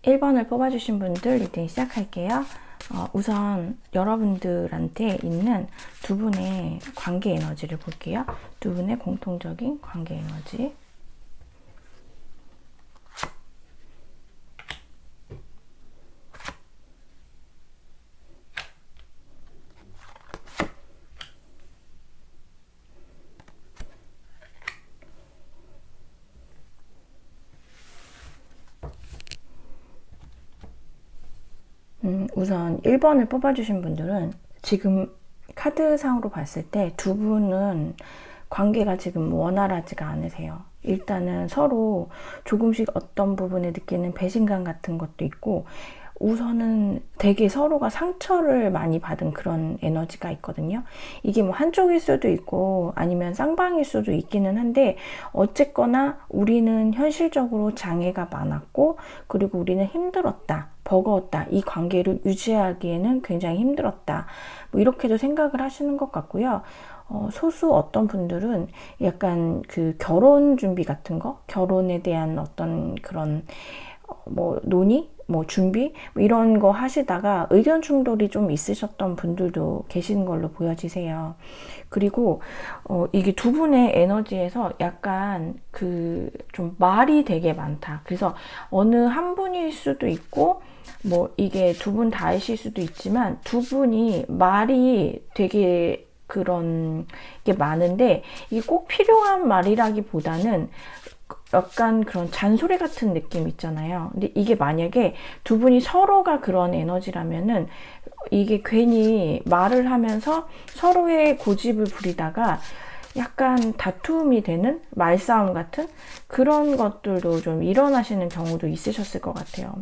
1번을 뽑아주신 분들 리딩 시작할게요. 우선 여러분들한테 있는 두 분의 관계 에너지를 볼게요. 두 분의 공통적인 관계 에너지. 우선 1번을 뽑아주신 분들은 지금 카드상으로 봤을 때 두 분은 관계가 지금 원활하지가 않으세요. 일단은 서로 조금씩 어떤 부분에 느끼는 배신감 같은 것도 있고, 우선은 되게 서로가 상처를 많이 받은 그런 에너지가 있거든요. 이게 뭐 한쪽일 수도 있고 아니면 쌍방일 수도 있기는 한데, 어쨌거나 우리는 현실적으로 장애가 많았고, 그리고 우리는 힘들었다, 버거웠다, 이 관계를 유지하기에는 굉장히 힘들었다, 뭐 이렇게도 생각을 하시는 것 같고요. 소수 어떤 분들은 약간 그 결혼 준비 같은 거, 결혼에 대한 어떤 그런 뭐 논의, 뭐 준비, 뭐 이런 거 하시다가 의견 충돌이 좀 있으셨던 분들도 계신 걸로 보여지세요. 그리고 이게 두 분의 에너지에서 약간 그 좀 말이 되게 많다. 그래서 어느 한 분일 수도 있고, 뭐 이게 두 분 다이실 수도 있지만, 두 분이 말이 되게 그런 게 많은데, 이게 꼭 필요한 말이라기보다는 약간 그런 잔소리 같은 느낌 있잖아요. 근데 이게 만약에 두 분이 서로가 그런 에너지라면은 이게 괜히 말을 하면서 서로의 고집을 부리다가 약간 다툼이 되는 말싸움 같은 그런 것들도 좀 일어나시는 경우도 있으셨을 것 같아요.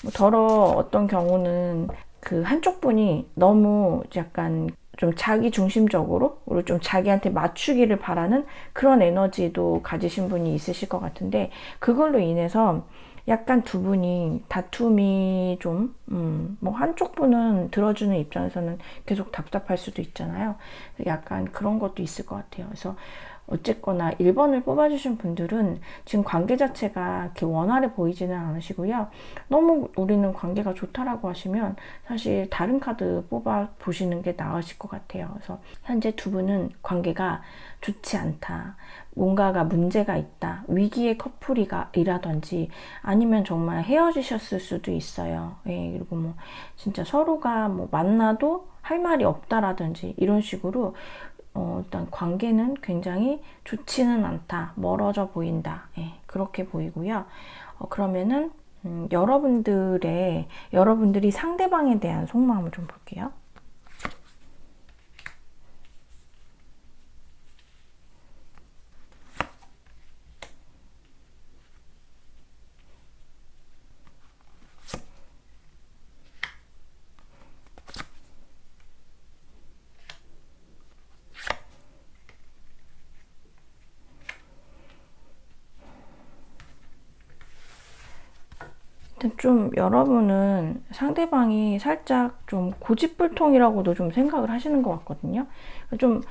뭐 더러 어떤 경우는 그 한쪽 분이 너무 약간 좀 자기 중심적으로, 그리고 좀 자기한테 맞추기를 바라는 그런 에너지도 가지신 분이 있으실 것 같은데, 그걸로 인해서 약간 두 분이 다툼이 좀, 뭐 한쪽 분은 들어주는 입장에서는 계속 답답할 수도 있잖아요. 약간 그런 것도 있을 것 같아요. 그래서 어쨌거나 1번을 뽑아주신 분들은 지금 관계 자체가 이렇게 원활해 보이지는 않으시고요. 너무 우리는 관계가 좋다라고 하시면 사실 다른 카드 뽑아 보시는 게 나으실 것 같아요. 그래서 현재 두 분은 관계가 좋지 않다, 뭔가가 문제가 있다, 위기의 커플이라든지 아니면 정말 헤어지셨을 수도 있어요. 예, 그리고 뭐 진짜 서로가 뭐 만나도 할 말이 없다라든지 이런 식으로 일단 관계는 굉장히 좋지는 않다, 멀어져 보인다, 예, 그렇게 보이고요. 그러면은 여러분들이 상대방에 대한 속마음을 좀 볼게요. 좀 여러분은 상대방이 살짝 좀 고집불통이라고도 좀 생각을 하시는 것 같거든요. 좀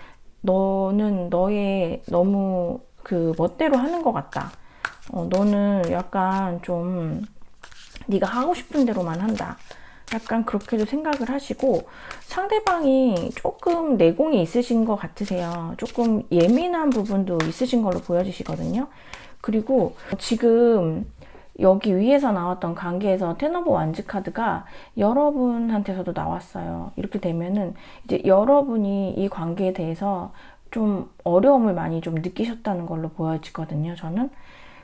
너는 너의 너무 그 멋대로 하는 것 같다. 너는 약간 좀 네가 하고 싶은 대로만 한다, 약간 그렇게도 생각을 하시고, 상대방이 조금 내공이 있으신 것 같으세요. 조금 예민한 부분도 있으신 걸로 보여지시거든요. 그리고 지금 여기 위에서 나왔던 관계에서 텐 오브 완즈 카드가 여러분한테서도 나왔어요. 이렇게 되면은 이제 여러분이 이 관계에 대해서 좀 어려움을 많이 좀 느끼셨다는 걸로 보여지거든요, 저는.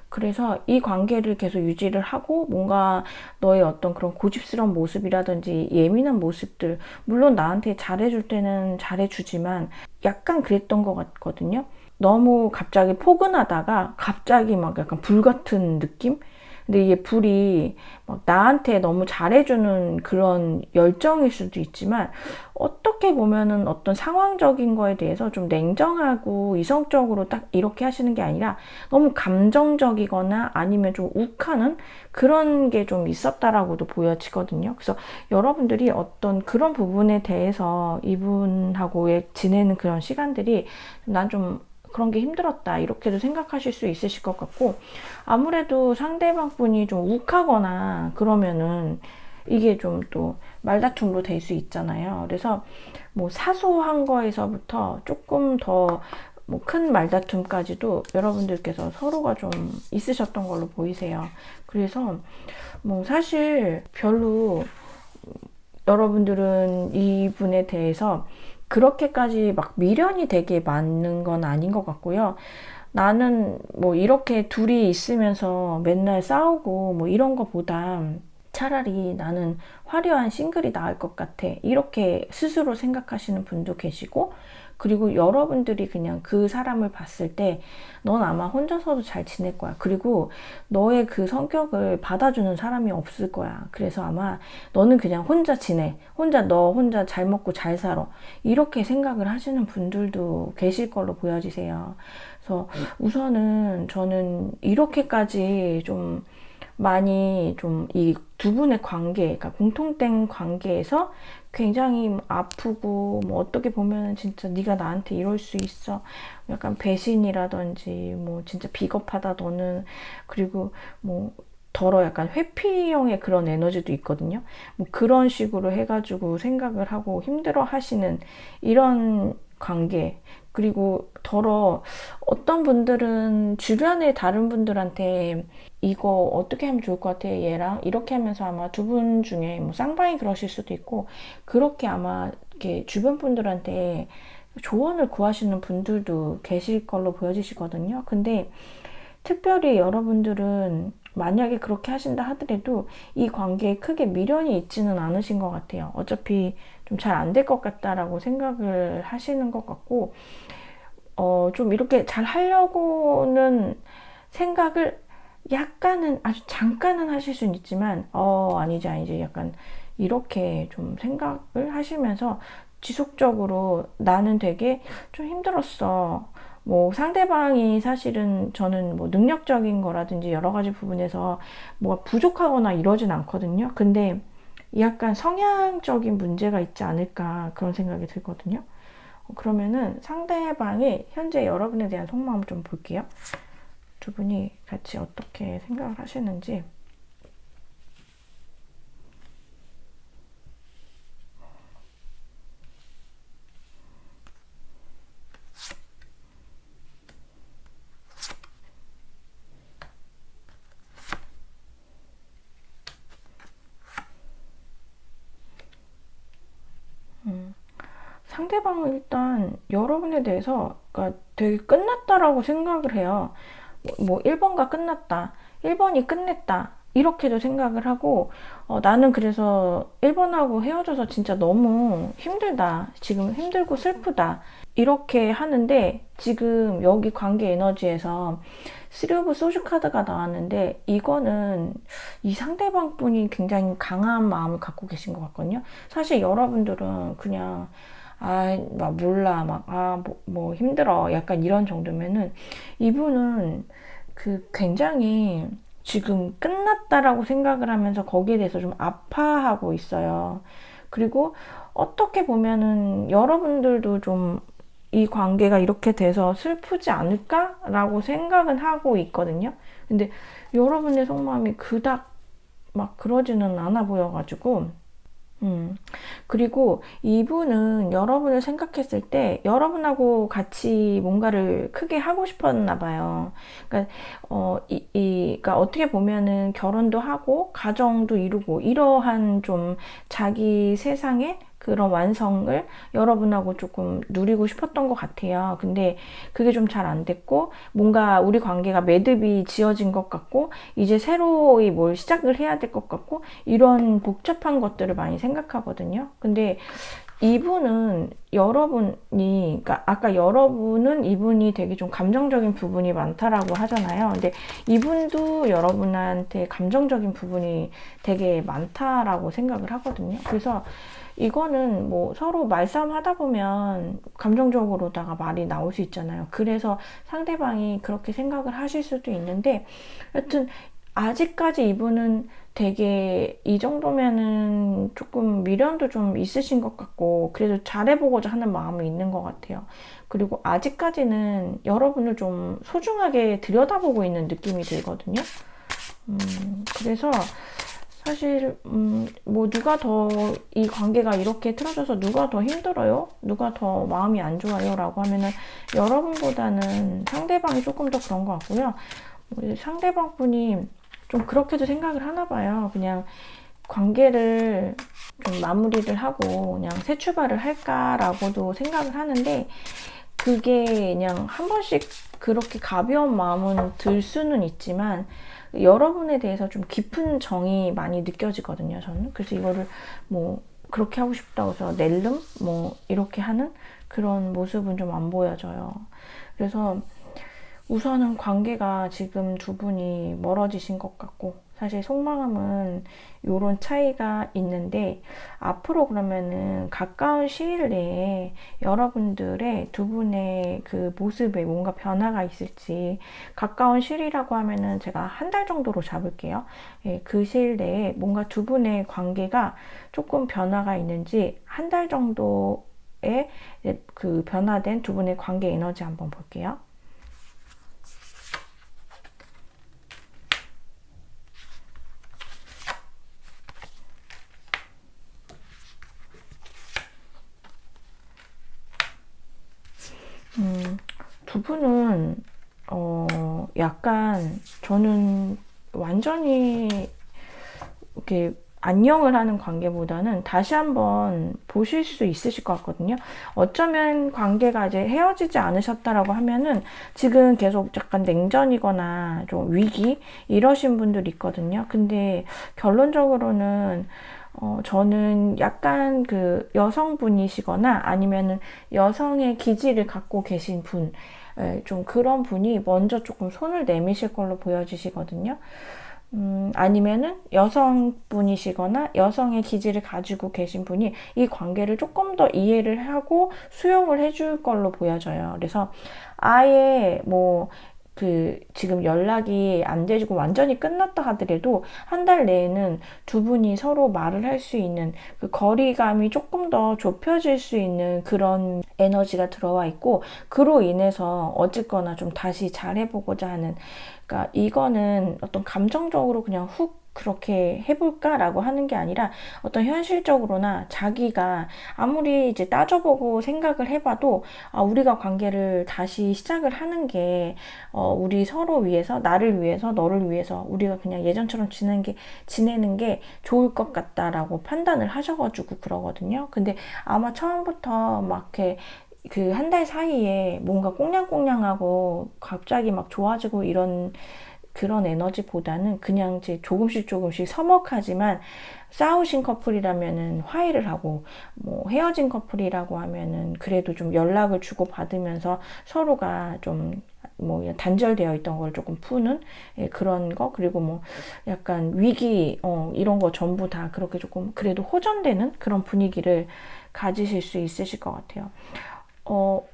그래서 이 관계를 계속 유지를 하고, 뭔가 너의 어떤 그런 고집스러운 모습이라든지 예민한 모습들, 물론 나한테 잘해줄 때는 잘해주지만 약간 그랬던 것 같거든요. 너무 갑자기 포근하다가 갑자기 막 약간 불같은 느낌? 근데 이게 불이 막 나한테 너무 잘해주는 그런 열정일 수도 있지만, 어떻게 보면은 어떤 상황적인 거에 대해서 좀 냉정하고 이성적으로 딱 이렇게 하시는 게 아니라 너무 감정적이거나 아니면 좀 욱하는 그런 게 좀 있었다라고도 보여지거든요. 그래서 여러분들이 어떤 그런 부분에 대해서 이분하고의 지내는 그런 시간들이 난 좀 그런 게 힘들었다 이렇게도 생각하실 수 있으실 것 같고, 아무래도 상대방 분이 좀 욱하거나 그러면은 이게 좀 또 말다툼으로 될 수 있잖아요. 그래서 뭐 사소한 거에서부터 조금 더 뭐 큰 말다툼까지도 여러분들께서 서로가 좀 있으셨던 걸로 보이세요. 그래서 뭐 사실 별로 여러분들은 이분에 대해서 그렇게까지 막 미련이 되게 많은 건 아닌 것 같고요. 나는 뭐 이렇게 둘이 있으면서 맨날 싸우고 뭐 이런 거보다 차라리 나는 화려한 싱글이 나을 것 같아, 이렇게 스스로 생각하시는 분도 계시고, 그리고 여러분들이 그냥 그 사람을 봤을 때 넌 아마 혼자서도 잘 지낼 거야. 그리고 너의 그 성격을 받아주는 사람이 없을 거야. 그래서 아마 너는 그냥 혼자 지내. 너 혼자 잘 먹고 잘 살아. 이렇게 생각을 하시는 분들도 계실 걸로 보여지세요. 그래서 우선은 저는 이렇게까지 좀 많이 좀 이 두 분의 관계, 그러니까 공통된 관계에서 굉장히 아프고, 뭐 어떻게 보면은 진짜 네가 나한테 이럴 수 있어, 약간 배신이라든지 뭐 진짜 비겁하다 너는, 그리고 뭐 더러 약간 회피형의 그런 에너지도 있거든요. 뭐 그런 식으로 해가지고 생각을 하고 힘들어 하시는 이런 관계, 그리고 더러 어떤 분들은 주변의 다른 분들한테 이거 어떻게 하면 좋을 것 같아 얘랑, 이렇게 하면서 아마 두 분 중에 뭐 쌍방이 그러실 수도 있고, 그렇게 아마 이렇게 주변 분들한테 조언을 구하시는 분들도 계실 걸로 보여지시거든요. 근데 특별히 여러분들은 만약에 그렇게 하신다 하더라도 이 관계에 크게 미련이 있지는 않으신 것 같아요. 어차피 좀 잘 안 될 것 같다라고 생각을 하시는 것 같고, 좀 이렇게 잘 하려고는 생각을 약간은, 아주 잠깐은 하실 수는 있지만, 아니지, 약간 이렇게 좀 생각을 하시면서 지속적으로 나는 되게 좀 힘들었어. 뭐 상대방이 사실은 저는 뭐 능력적인 거라든지 여러 가지 부분에서 뭐가 부족하거나 이러진 않거든요. 근데 약간 성향적인 문제가 있지 않을까 그런 생각이 들거든요. 그러면은 상대방이 현재 여러분에 대한 속마음을 좀 볼게요. 두 분이 같이 어떻게 생각을 하시는지. 상대방은 일단 여러분에 대해서 그러니까 되게 끝났다라고 생각을 해요. 뭐 1번과 끝났다, 1번이 끝냈다, 이렇게도 생각을 하고, 나는 그래서 1번하고 헤어져서 진짜 너무 힘들다, 지금 힘들고 슬프다, 이렇게 하는데, 지금 여기 관계 에너지에서 3 오브 소주 카드가 나왔는데, 이거는 이 상대방 분이 굉장히 강한 마음을 갖고 계신 것 같거든요. 사실 여러분들은 그냥 막 몰라, 뭐 힘들어, 약간 이런 정도면은, 이분은 그 굉장히 지금 끝났다라고 생각을 하면서 거기에 대해서 좀 아파하고 있어요. 그리고 어떻게 보면은 여러분들도 좀 이 관계가 이렇게 돼서 슬프지 않을까라고 생각은 하고 있거든요. 근데 여러분의 속마음이 그닥 막 그러지는 않아 보여가지고, 그리고 이분은 여러분을 생각했을 때 여러분하고 같이 뭔가를 크게 하고 싶었나 봐요. 그러니까, 그러니까 어떻게 보면은 결혼도 하고 가정도 이루고 이러한 좀 자기 세상에 그런 완성을 여러분하고 조금 누리고 싶었던 것 같아요. 근데 그게 좀 잘 안 됐고, 뭔가 우리 관계가 매듭이 지어진 것 같고, 이제 새로이 뭘 시작을 해야 될 것 같고, 이런 복잡한 것들을 많이 생각하거든요. 근데 이분은 그러니까 아까 여러분은 이분이 되게 좀 감정적인 부분이 많다라고 하잖아요. 근데 이분도 여러분한테 감정적인 부분이 되게 많다라고 생각을 하거든요. 그래서 이거는 뭐 서로 말싸움 하다 보면 감정적으로다가 말이 나올 수 있잖아요. 그래서 상대방이 그렇게 생각을 하실 수도 있는데, 여튼 아직까지 이분은 되게 이 정도면은 조금 미련도 좀 있으신 것 같고 그래도 잘해보고자 하는 마음이 있는 것 같아요. 그리고 아직까지는 여러분을 좀 소중하게 들여다보고 있는 느낌이 들거든요. 그래서 사실 뭐 누가 더 이 관계가 이렇게 틀어져서 누가 더 힘들어요? 누가 더 마음이 안 좋아요? 라고 하면은 여러분보다는 상대방이 조금 더 그런 것 같고요. 상대방 분이 좀 그렇게도 생각을 하나 봐요. 그냥 관계를 좀 마무리를 하고 그냥 새 출발을 할까라고도 생각을 하는데 그게 그냥 한 번씩 그렇게 가벼운 마음은 들 수는 있지만 여러분에 대해서 좀 깊은 정이 많이 느껴지거든요, 저는. 그래서 이거를 뭐 그렇게 하고 싶다고 해서 낼름 뭐 이렇게 하는 그런 모습은 좀 안 보여져요. 그래서 우선은 관계가 지금 두 분이 멀어지신 것 같고 사실 속마음은 요런 차이가 있는데 앞으로 그러면은 가까운 시일 내에 여러분들의 두 분의 그 모습에 뭔가 변화가 있을지 가까운 시일이라고 하면은 제가 한 달 정도로 잡을게요. 예, 그 시일 내에 뭔가 두 분의 관계가 조금 변화가 있는지 한 달 정도의 그 변화된 두 분의 관계 에너지 한번 볼게요. 두 분은 약간 저는 완전히 이렇게 안녕을 하는 관계보다는 다시 한번 보실 수 있으실 것 같거든요. 어쩌면 관계가 이제 헤어지지 않으셨다라고 하면은 지금 계속 약간 냉전이거나 좀 위기 이러신 분들 있거든요. 근데 결론적으로는 저는 약간 그 여성분이시거나 아니면은 여성의 기질을 갖고 계신 분, 좀 그런 분이 먼저 조금 손을 내미실 걸로 보여지시거든요. 아니면은 여성분이시거나 여성의 기질을 가지고 계신 분이 이 관계를 조금 더 이해를 하고 수용을 해줄 걸로 보여져요. 그래서 아예 뭐 지금 연락이 안 되고 완전히 끝났다 하더라도 한 달 내에는 두 분이 서로 말을 할 수 있는 그 거리감이 조금 더 좁혀질 수 있는 그런 에너지가 들어와 있고 그로 인해서 어쨌거나 좀 다시 잘해보고자 하는 그러니까 이거는 어떤 감정적으로 그냥 훅 그렇게 해볼까라고 하는 게 아니라 어떤 현실적으로나 자기가 아무리 이제 따져보고 생각을 해봐도 우리가 관계를 다시 시작을 하는 게 우리 서로 위해서 나를 위해서 너를 위해서 우리가 그냥 예전처럼 지내는 게 좋을 것 같다라고 판단을 하셔가지고 그러거든요. 근데 아마 처음부터 막 이렇게 그 한 달 사이에 뭔가 꽁냥꽁냥하고 갑자기 막 좋아지고 이런 그런 에너지보다는 그냥 이제 조금씩 서먹하지만 싸우신 커플이라면은 화해를 하고 뭐 헤어진 커플이라고 하면은 그래도 좀 연락을 주고 받으면서 서로가 좀 뭐 단절되어 있던 걸 조금 푸는 그런 거 그리고 뭐 약간 위기 이런 거 전부 다 그렇게 조금 그래도 호전되는 그런 분위기를 가지실 수 있으실 것 같아요.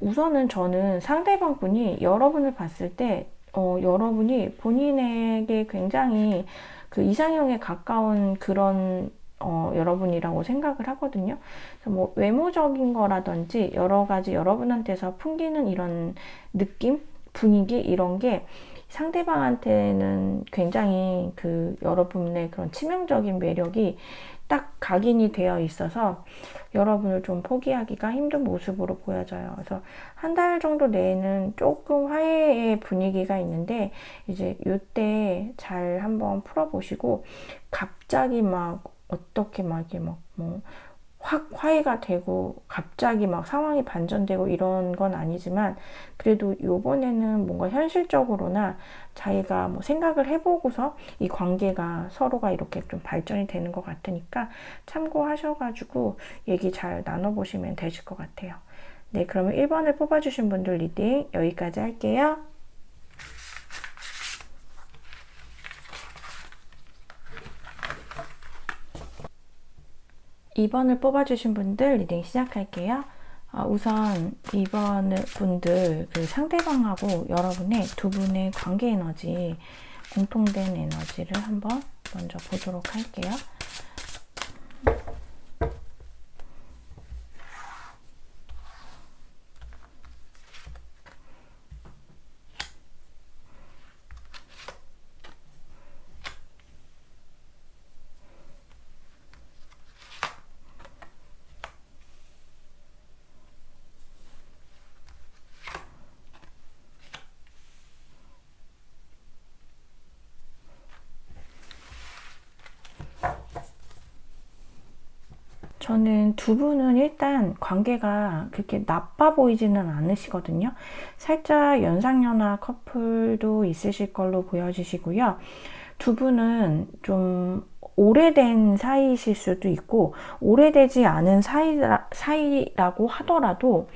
우선은 저는 상대방 분이 여러분을 봤을 때 여러분이 본인에게 굉장히 그 이상형에 가까운 그런 여러분이라고 생각을 하거든요. 그래서 뭐 외모적인 거라든지 여러 가지 여러분한테서 풍기는 이런 느낌, 분위기 이런 게 상대방한테는 굉장히 그 여러분의 그런 치명적인 매력이 딱 각인이 되어 있어서 여러분을 좀 포기하기가 힘든 모습으로 보여져요. 그래서 한 달 정도 내에는 조금 화해의 분위기가 있는데 이제 이때 잘 한번 풀어보시고 갑자기 막 어떻게 막 이게 막 뭐 확 화해가 되고 갑자기 막 상황이 반전되고 이런 건 아니지만 그래도 요번에는 뭔가 현실적으로나 자기가 뭐 생각을 해보고서 이 관계가 서로가 이렇게 좀 발전이 되는 것 같으니까 참고하셔가지고 얘기 잘 나눠보시면 되실 것 같아요. 네, 그러면 1번을 뽑아주신 분들 리딩 여기까지 할게요. 2번을 뽑아주신 분들 리딩 시작할게요. 우선 2번 분들 그 상대방하고 여러분의 두 분의 관계 에너지 공통된 에너지를 한번 먼저 보도록 할게요. 저는 두 분은 일단 관계가 그렇게 나빠 보이지는 않으시거든요. 살짝 연상연하 커플도 있으실 걸로 보여지시고요. 두 분은 좀 오래된 사이이실 수도 있고, 오래되지 않은 사이라고 하더라도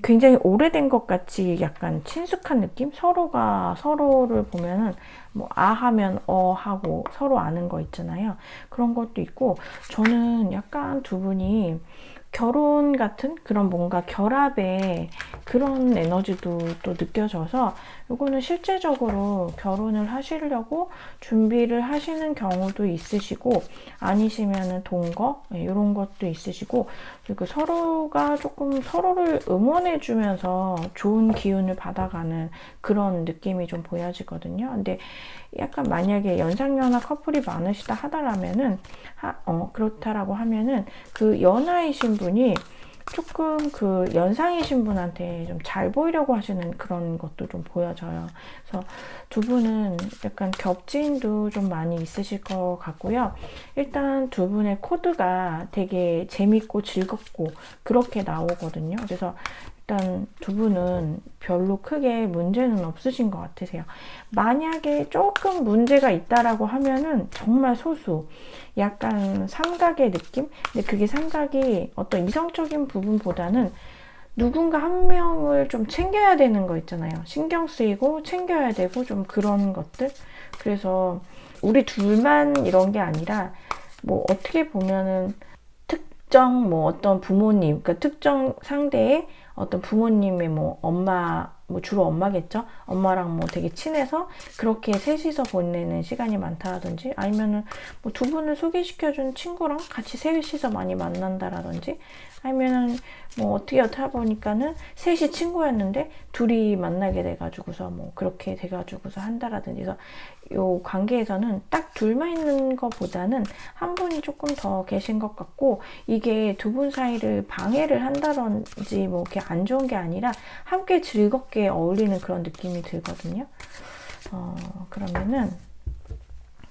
굉장히 오래된 것 같이 약간 친숙한 느낌? 서로가 서로를 보면은 뭐 아 하면 어 하고 서로 아는 거 있잖아요. 그런 것도 있고, 저는 약간 두 분이 결혼 같은 그런 뭔가 결합의 그런 에너지도 또 느껴져서, 이거는 실제적으로 결혼을 하시려고 준비를 하시는 경우도 있으시고, 아니시면은 동거 이런 것도 있으시고, 그리고 서로가 조금 서로를 응원해주면서 좋은 기운을 받아가는 그런 느낌이 좀 보여지거든요. 근데 약간 만약에 연상연하 커플이 많으시다 하더라면은 그렇다라고 하면은 그 연하이신 분이 조금 그 연상이신 분한테 좀 잘 보이려고 하시는 그런 것도 좀 보여져요. 그래서 두 분은 약간 겹지인도 좀 많이 있으실 것 같고요. 일단 두 분의 코드가 되게 재밌고 즐겁고 그렇게 나오거든요. 그래서 일단 두 분은 별로 크게 문제는 없으신 것 같으세요. 만약에 조금 문제가 있다라고 하면은 정말 소수, 약간 삼각의 느낌? 근데 그게 삼각이 어떤 이성적인 부분보다는 누군가 한 명을 좀 챙겨야 되는 거 있잖아요. 신경 쓰이고 챙겨야 되고 좀 그런 것들. 그래서 우리 둘만 이런 게 아니라 뭐 어떻게 보면은 특정 뭐 어떤 부모님, 그러니까 특정 상대의 어떤 부모님의 뭐 엄마, 뭐 주로 엄마겠죠? 엄마랑 뭐 되게 친해서 그렇게 셋이서 보내는 시간이 많다라든지, 아니면은 뭐 두 분을 소개시켜준 친구랑 같이 셋이서 많이 만난다라든지, 아니면은 뭐 어떻게 하다 보니까는 셋이 친구였는데 둘이 만나게 돼가지고서 뭐 그렇게 돼가지고서 한다라든지. 그래서 요 관계에서는 딱 둘만 있는 것보다는 한 분이 조금 더 계신 것 같고, 이게 두 분 사이를 방해를 한다든지 뭐 이렇게 안 좋은 게 아니라 함께 즐겁게 어울리는 그런 느낌이 들거든요. 그러면은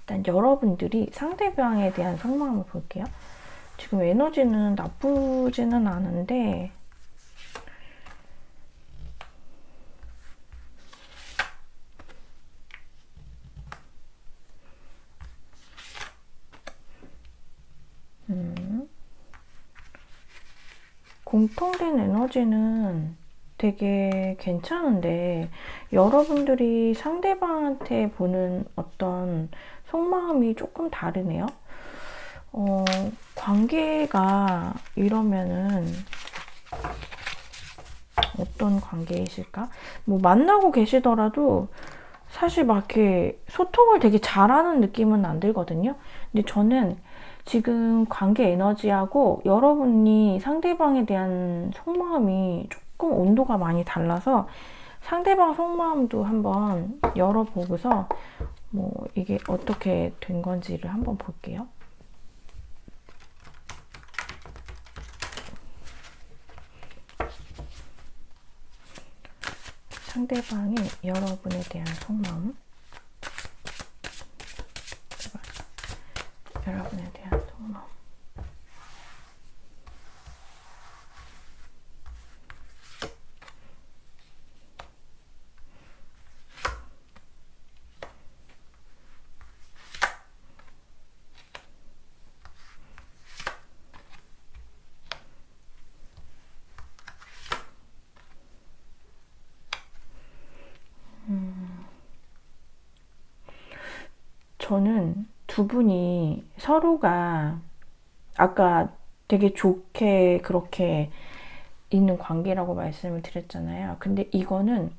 일단 여러분들이 상대방에 대한 속마음을 볼게요. 지금 에너지는 나쁘지는 않은데, 공통된 에너지는 되게 괜찮은데, 여러분들이 상대방한테 보는 어떤 속마음이 조금 다르네요. 관계가 이러면은 어떤 관계이실까? 뭐 만나고 계시더라도 사실 막 이렇게 소통을 되게 잘하는 느낌은 안 들거든요. 근데 저는 지금 관계 에너지하고 여러분이 상대방에 대한 속마음이 조금 온도가 많이 달라서, 상대방 속마음도 한번 열어보고서 뭐 이게 어떻게 된 건지를 한번 볼게요. 상대방이 여러분에 대한 속마음, 여러분에 대한 속마음. 저는 두 분이 서로가 아까 되게 좋게 그렇게 있는 관계라고 말씀을 드렸잖아요. 근데 이거는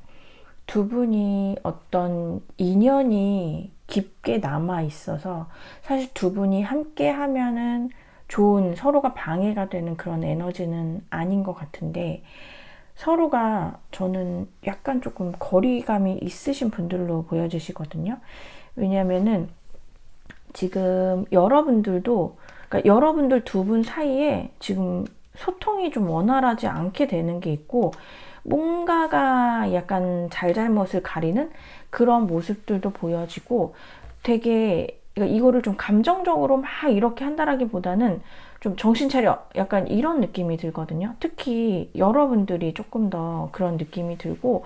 두 분이 어떤 인연이 깊게 남아 있어서 사실 두 분이 함께 하면은 좋은, 서로가 방해가 되는 그런 에너지는 아닌 것 같은데, 서로가 저는 약간 조금 거리감이 있으신 분들로 보여지시거든요. 왜냐면은 지금 여러분들도, 그러니까 여러분들 두 분 사이에 지금 소통이 좀 원활하지 않게 되는 게 있고, 뭔가가 약간 잘잘못을 가리는 그런 모습들도 보여지고, 되게, 그러니까 이거를 좀 감정적으로 막 이렇게 한다라기보다는 좀 정신 차려, 약간 이런 느낌이 들거든요. 특히 여러분들이 조금 더 그런 느낌이 들고,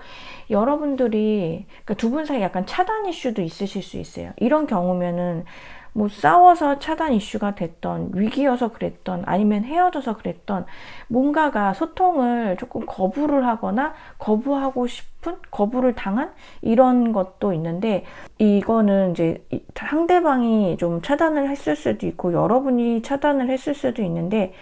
여러분들이, 그러니까 두 분 사이 약간 차단 이슈도 있으실 수 있어요. 이런 경우면은 뭐 싸워서 차단 이슈가 됐던, 위기여서 그랬던, 아니면 헤어져서 그랬던, 뭔가가 소통을 조금 거부를 하거나 거부하고 싶은, 거부를 당한 이런 것도 있는데, 이거는 이제 상대방이 좀 차단을 했을 수도 있고 여러분이 차단을 했을 수도 있는데,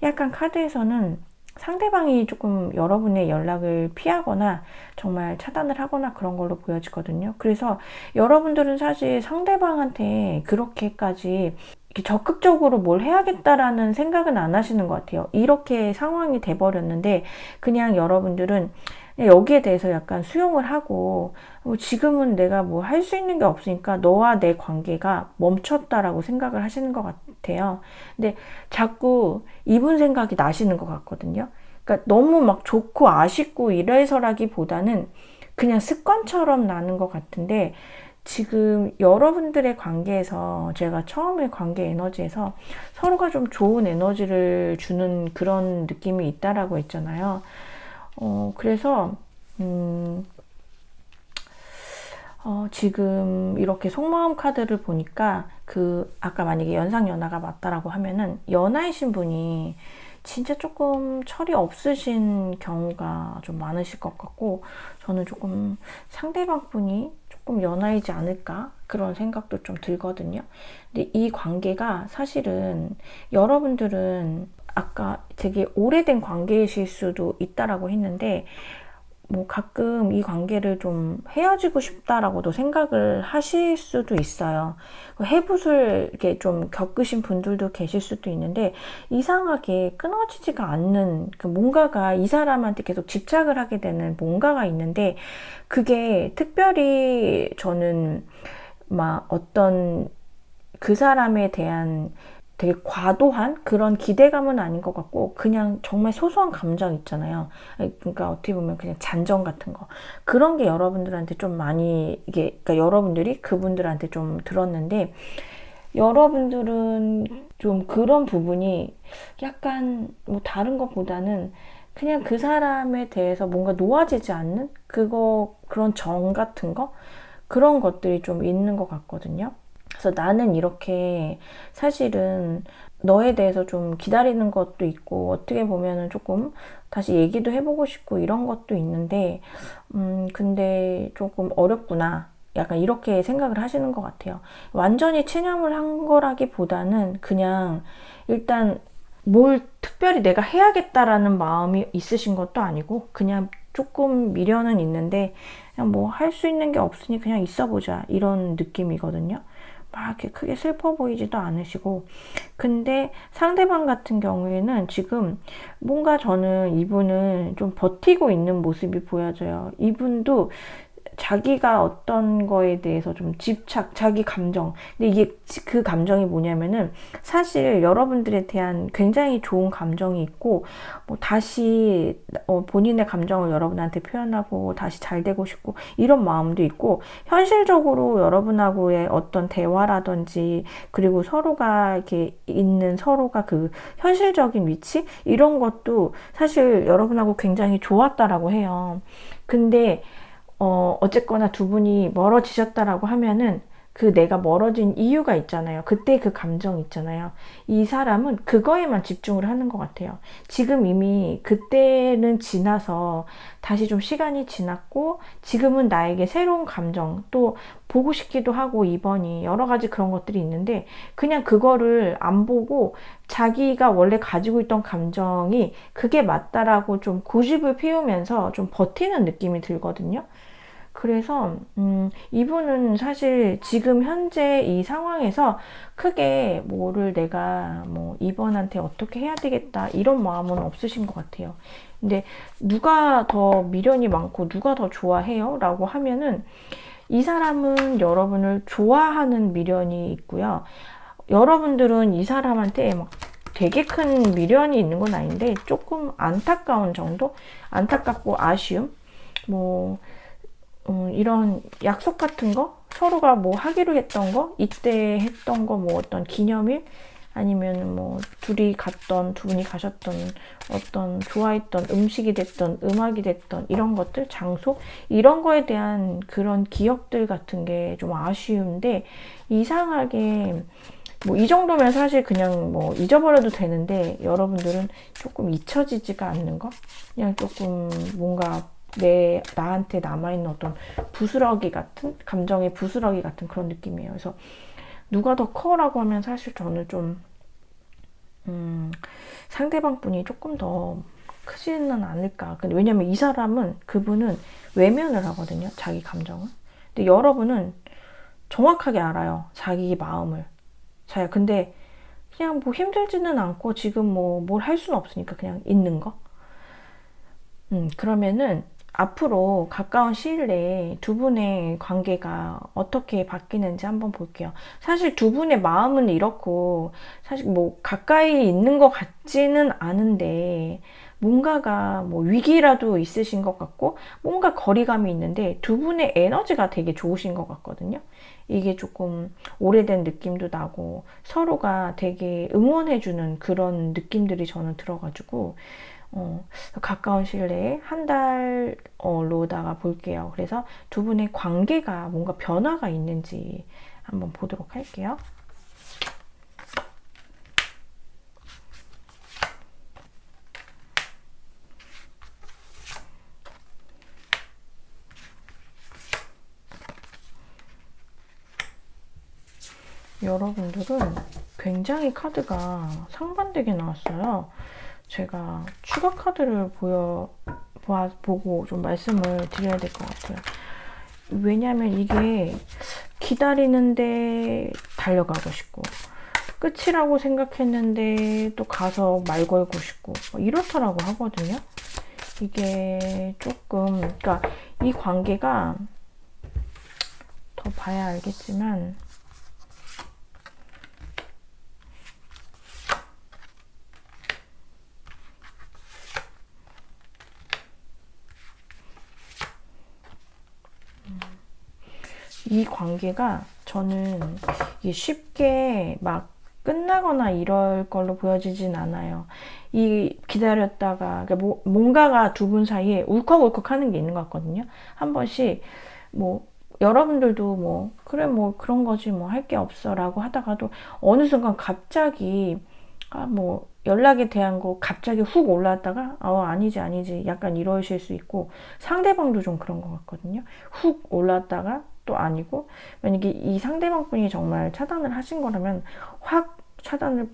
약간 카드에서는 상대방이 조금 여러분의 연락을 피하거나 정말 차단을 하거나 그런 걸로 보여지거든요. 그래서 여러분들은 사실 상대방한테 그렇게까지 적극적으로 뭘 해야겠다라는 생각은 안 하시는 것 같아요. 이렇게 상황이 돼버렸는데 그냥 여러분들은 여기에 대해서 약간 수용을 하고, 지금은 내가 뭐 할 수 있는 게 없으니까 너와 내 관계가 멈췄다라고 생각을 하시는 것 같아요. 근데 자꾸 이분 생각이 나시는 것 같거든요. 그러니까 너무 막 좋고 아쉽고 이래서라기보다는 그냥 습관처럼 나는 것 같은데, 지금 여러분들의 관계에서, 제가 처음에 관계 에너지에서 서로가 좀 좋은 에너지를 주는 그런 느낌이 있다라고 했잖아요. 그래서 지금 이렇게 속마음 카드를 보니까, 아까 만약에 연상연하가 맞다라고 하면은 연하이신 분이 진짜 조금 철이 없으신 경우가 좀 많으실 것 같고, 저는 조금 상대방 분이 조금 연하이지 않을까 그런 생각도 좀 들거든요. 근데 이 관계가 사실은 여러분들은 아까 되게 오래된 관계이실 수도 있다라고 했는데, 뭐 가끔 이 관계를 좀 헤어지고 싶다라고도 생각을 하실 수도 있어요. 해붓을 이렇게 좀 겪으신 분들도 계실 수도 있는데, 이상하게 끊어지지가 않는 뭔가가, 이 사람한테 계속 집착을 하게 되는 뭔가가 있는데, 그게 특별히 저는 막 어떤 그 사람에 대한 되게 과도한 그런 기대감은 아닌 것 같고, 그냥 정말 소소한 감정 있잖아요. 그러니까 어떻게 보면 그냥 잔정 같은 거, 그런 게 여러분들한테 좀 많이, 이게 그러니까 여러분들이 그분들한테 좀 들었는데, 여러분들은 좀 그런 부분이 약간 뭐 다른 것보다는 그냥 그 사람에 대해서 뭔가 놓아지지 않는 그런 정 같은 거, 그런 것들이 좀 있는 것 같거든요. 그래서 나는 이렇게 사실은 너에 대해서 좀 기다리는 것도 있고, 어떻게 보면은 조금 다시 얘기도 해보고 싶고 이런 것도 있는데, 근데 조금 어렵구나, 약간 이렇게 생각을 하시는 것 같아요. 완전히 체념을 한 거라기보다는 그냥 일단 뭘 특별히 내가 해야겠다라는 마음이 있으신 것도 아니고, 그냥 조금 미련은 있는데 그냥 뭐 할 수 있는 게 없으니 그냥 있어보자, 이런 느낌이거든요. 막 이렇게 크게 슬퍼 보이지도 않으시고. 근데 상대방 같은 경우에는 지금 뭔가, 저는 이분은 좀 버티고 있는 모습이 보여져요. 이분도 자기가 어떤 거에 대해서 좀 집착, 자기 감정. 근데 이게 그 감정이 뭐냐면은, 사실 여러분들에 대한 굉장히 좋은 감정이 있고, 뭐 다시 본인의 감정을 여러분한테 표현하고 다시 잘 되고 싶고 이런 마음도 있고, 현실적으로 여러분하고의 어떤 대화라든지, 그리고 서로가 이렇게 있는, 서로가 그 현실적인 위치, 이런 것도 사실 여러분하고 굉장히 좋았다라고 해요. 근데 어쨌거나 두 분이 멀어지셨다라고 하면은, 그 내가 멀어진 이유가 있잖아요. 그때 그 감정 있잖아요. 이 사람은 그거에만 집중을 하는 것 같아요. 지금 이미 그때는 지나서 다시 좀 시간이 지났고, 지금은 나에게 새로운 감정, 또 보고 싶기도 하고, 이번이 여러 가지 그런 것들이 있는데, 그냥 그거를 안 보고 자기가 원래 가지고 있던 감정이 그게 맞다라고 좀 고집을 피우면서 좀 버티는 느낌이 들거든요. 그래서 이분은 사실 지금 현재 이 상황에서 크게 뭐를 내가 뭐 이번한테 어떻게 해야 되겠다 이런 마음은 없으신 것 같아요. 근데 누가 더 미련이 많고 누가 더 좋아해요? 라고 하면은 이 사람은 여러분을 좋아하는 미련이 있고요. 여러분들은 이 사람한테 막 되게 큰 미련이 있는 건 아닌데 조금 안타까운 정도? 안타깝고 아쉬움? 뭐 이런 약속 같은 거? 서로가 뭐 하기로 했던 거? 이때 했던 거 뭐 어떤 기념일? 아니면 뭐 둘이 갔던, 두 분이 가셨던 어떤 좋아했던 음식이 됐던, 음악이 됐던 이런 것들, 장소? 이런 거에 대한 그런 기억들 같은 게 좀 아쉬운데 이상하게 뭐 이 정도면 사실 그냥 뭐 잊어버려도 되는데 여러분들은 조금 잊혀지지가 않는 거? 그냥 조금 뭔가 나한테 남아있는 어떤 부스러기 같은, 감정의 부스러기 같은 그런 느낌이에요. 그래서 누가 더 커라고 하면 사실 저는 좀, 상대방 분이 조금 더 크지는 않을까. 근데 왜냐면 이 사람은, 그분은 외면을 하거든요. 자기 감정을. 근데 여러분은 정확하게 알아요. 자기 마음을. 근데 그냥 뭐 힘들지는 않고 지금 뭐 뭘 할 수는 없으니까 그냥 있는 거. 그러면은 앞으로 가까운 시일 내에 두 분의 관계가 어떻게 바뀌는지 한번 볼게요. 사실 두 분의 마음은 이렇고, 사실 뭐 가까이 있는 것 같지는 않은데, 뭔가가 뭐 위기라도 있으신 것 같고, 뭔가 거리감이 있는데, 두 분의 에너지가 되게 좋으신 것 같거든요. 이게 조금 오래된 느낌도 나고, 서로가 되게 응원해주는 그런 느낌들이 저는 들어가지고, 가까운 시일 내에 한 달로다가 볼게요. 그래서 두 분의 관계가 뭔가 변화가 있는지 한번 보도록 할게요. 여러분들은 굉장히 카드가 상반되게 나왔어요. 제가 추가 카드를 보고 좀 말씀을 드려야 될 것 같아요. 왜냐면 이게 기다리는데 달려가고 싶고, 끝이라고 생각했는데 또 가서 말 걸고 싶고, 이렇더라고 하거든요. 이게 조금, 그러니까 이 관계가 더 봐야 알겠지만, 이 관계가 저는 이게 쉽게 막 끝나거나 이럴 걸로 보여지진 않아요. 이 기다렸다가 그러니까 뭔가가 두 분 사이에 울컥울컥 하는 게 있는 것 같거든요. 한 번씩 뭐 여러분들도 뭐 그래 뭐 그런 거지 뭐 할 게 없어 라고 하다가도 어느 순간 갑자기 뭐 연락에 대한 거 갑자기 훅 올라왔다가 아니지 약간 이러실 수 있고, 상대방도 좀 그런 것 같거든요. 훅 올라왔다가 또 아니고, 만약에 이 상대방 분이 정말 차단을 하신 거라면 확 차단을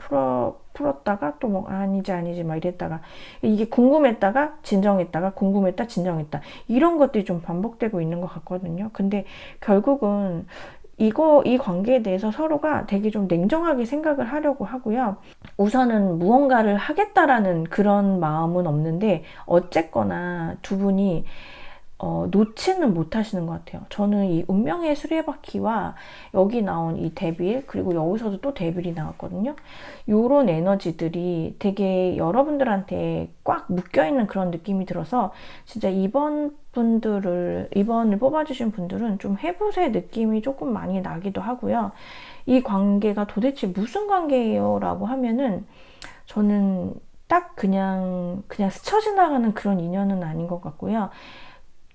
풀었다가 또 뭐 아니지 막 이랬다가, 이게 궁금했다가 진정했다가 궁금했다 진정했다 이런 것들이 좀 반복되고 있는 것 같거든요. 근데 결국은 이 관계에 대해서 서로가 되게 좀 냉정하게 생각을 하려고 하고요. 우선은 무언가를 하겠다라는 그런 마음은 없는데, 어쨌거나 두 분이 놓지는 못하시는 것 같아요. 저는 이 운명의 수레바퀴와 여기 나온 이 데빌, 그리고 여기서도 또 데빌이 나왔거든요. 요런 에너지들이 되게 여러분들한테 꽉 묶여있는 그런 느낌이 들어서, 진짜 이번을 뽑아주신 분들은 좀 해보세 느낌이 조금 많이 나기도 하고요. 이 관계가 도대체 무슨 관계예요? 라고 하면은, 저는 딱 그냥 스쳐 지나가는 그런 인연은 아닌 것 같고요.